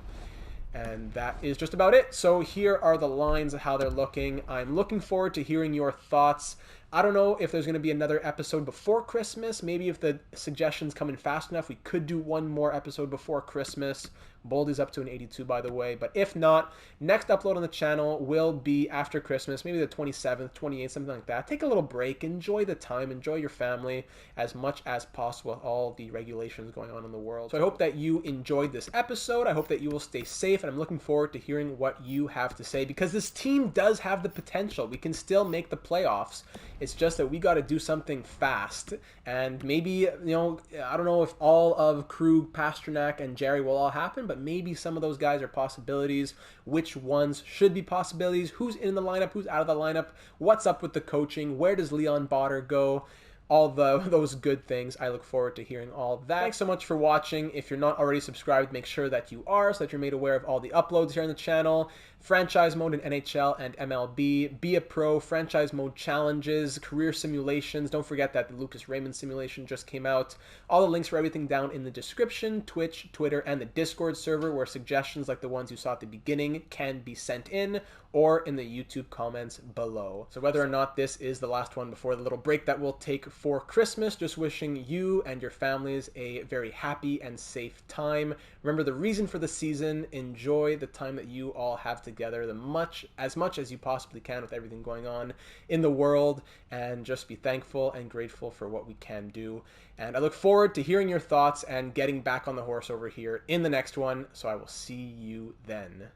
And that is just about it. So here are the lines of how they're looking. I'm looking forward to hearing your thoughts. I don't know if there's going to be another episode before Christmas. Maybe if the suggestions come in fast enough, we could do one more episode before Christmas. Boldy's up to an 82, by the way. But if not, next upload on the channel will be after Christmas, maybe the 27th, 28th, something like that. Take a little break. Enjoy the time. Enjoy your family as much as possible with all the regulations going on in the world. So I hope that you enjoyed this episode. I hope that you will stay safe, and I'm looking forward to hearing what you have to say, because this team does have the potential. We can still make the playoffs. It's just that we got to do something fast. And maybe, I don't know if all of Krug, Pastrnak, and Jerry will all happen, but maybe some of those guys are possibilities. Which ones should be possibilities? Who's in the lineup? Who's out of the lineup? What's up with the coaching? Where does Leon Botter go? All those good things. I look forward to hearing all of that. Thanks so much for watching. If you're not already subscribed, make sure that you are, so that you're made aware of all the uploads here on the channel. Franchise mode in NHL and MLB, Be a Pro, franchise mode challenges, career simulations. Don't forget that the Lucas Raymond simulation just came out. All the links for everything down in the description, Twitch, Twitter, and the Discord server, where suggestions like the ones you saw at the beginning can be sent in, or in the YouTube comments below. So whether or not this is the last one before the little break that we'll take for Christmas, just wishing you and your families a very happy and safe time. Remember the reason for the season. Enjoy the time that you all have together as much as you possibly can with everything going on in the world, and just be thankful and grateful for what we can do. And I look forward to hearing your thoughts and getting back on the horse over here in the next one. So I will see you then.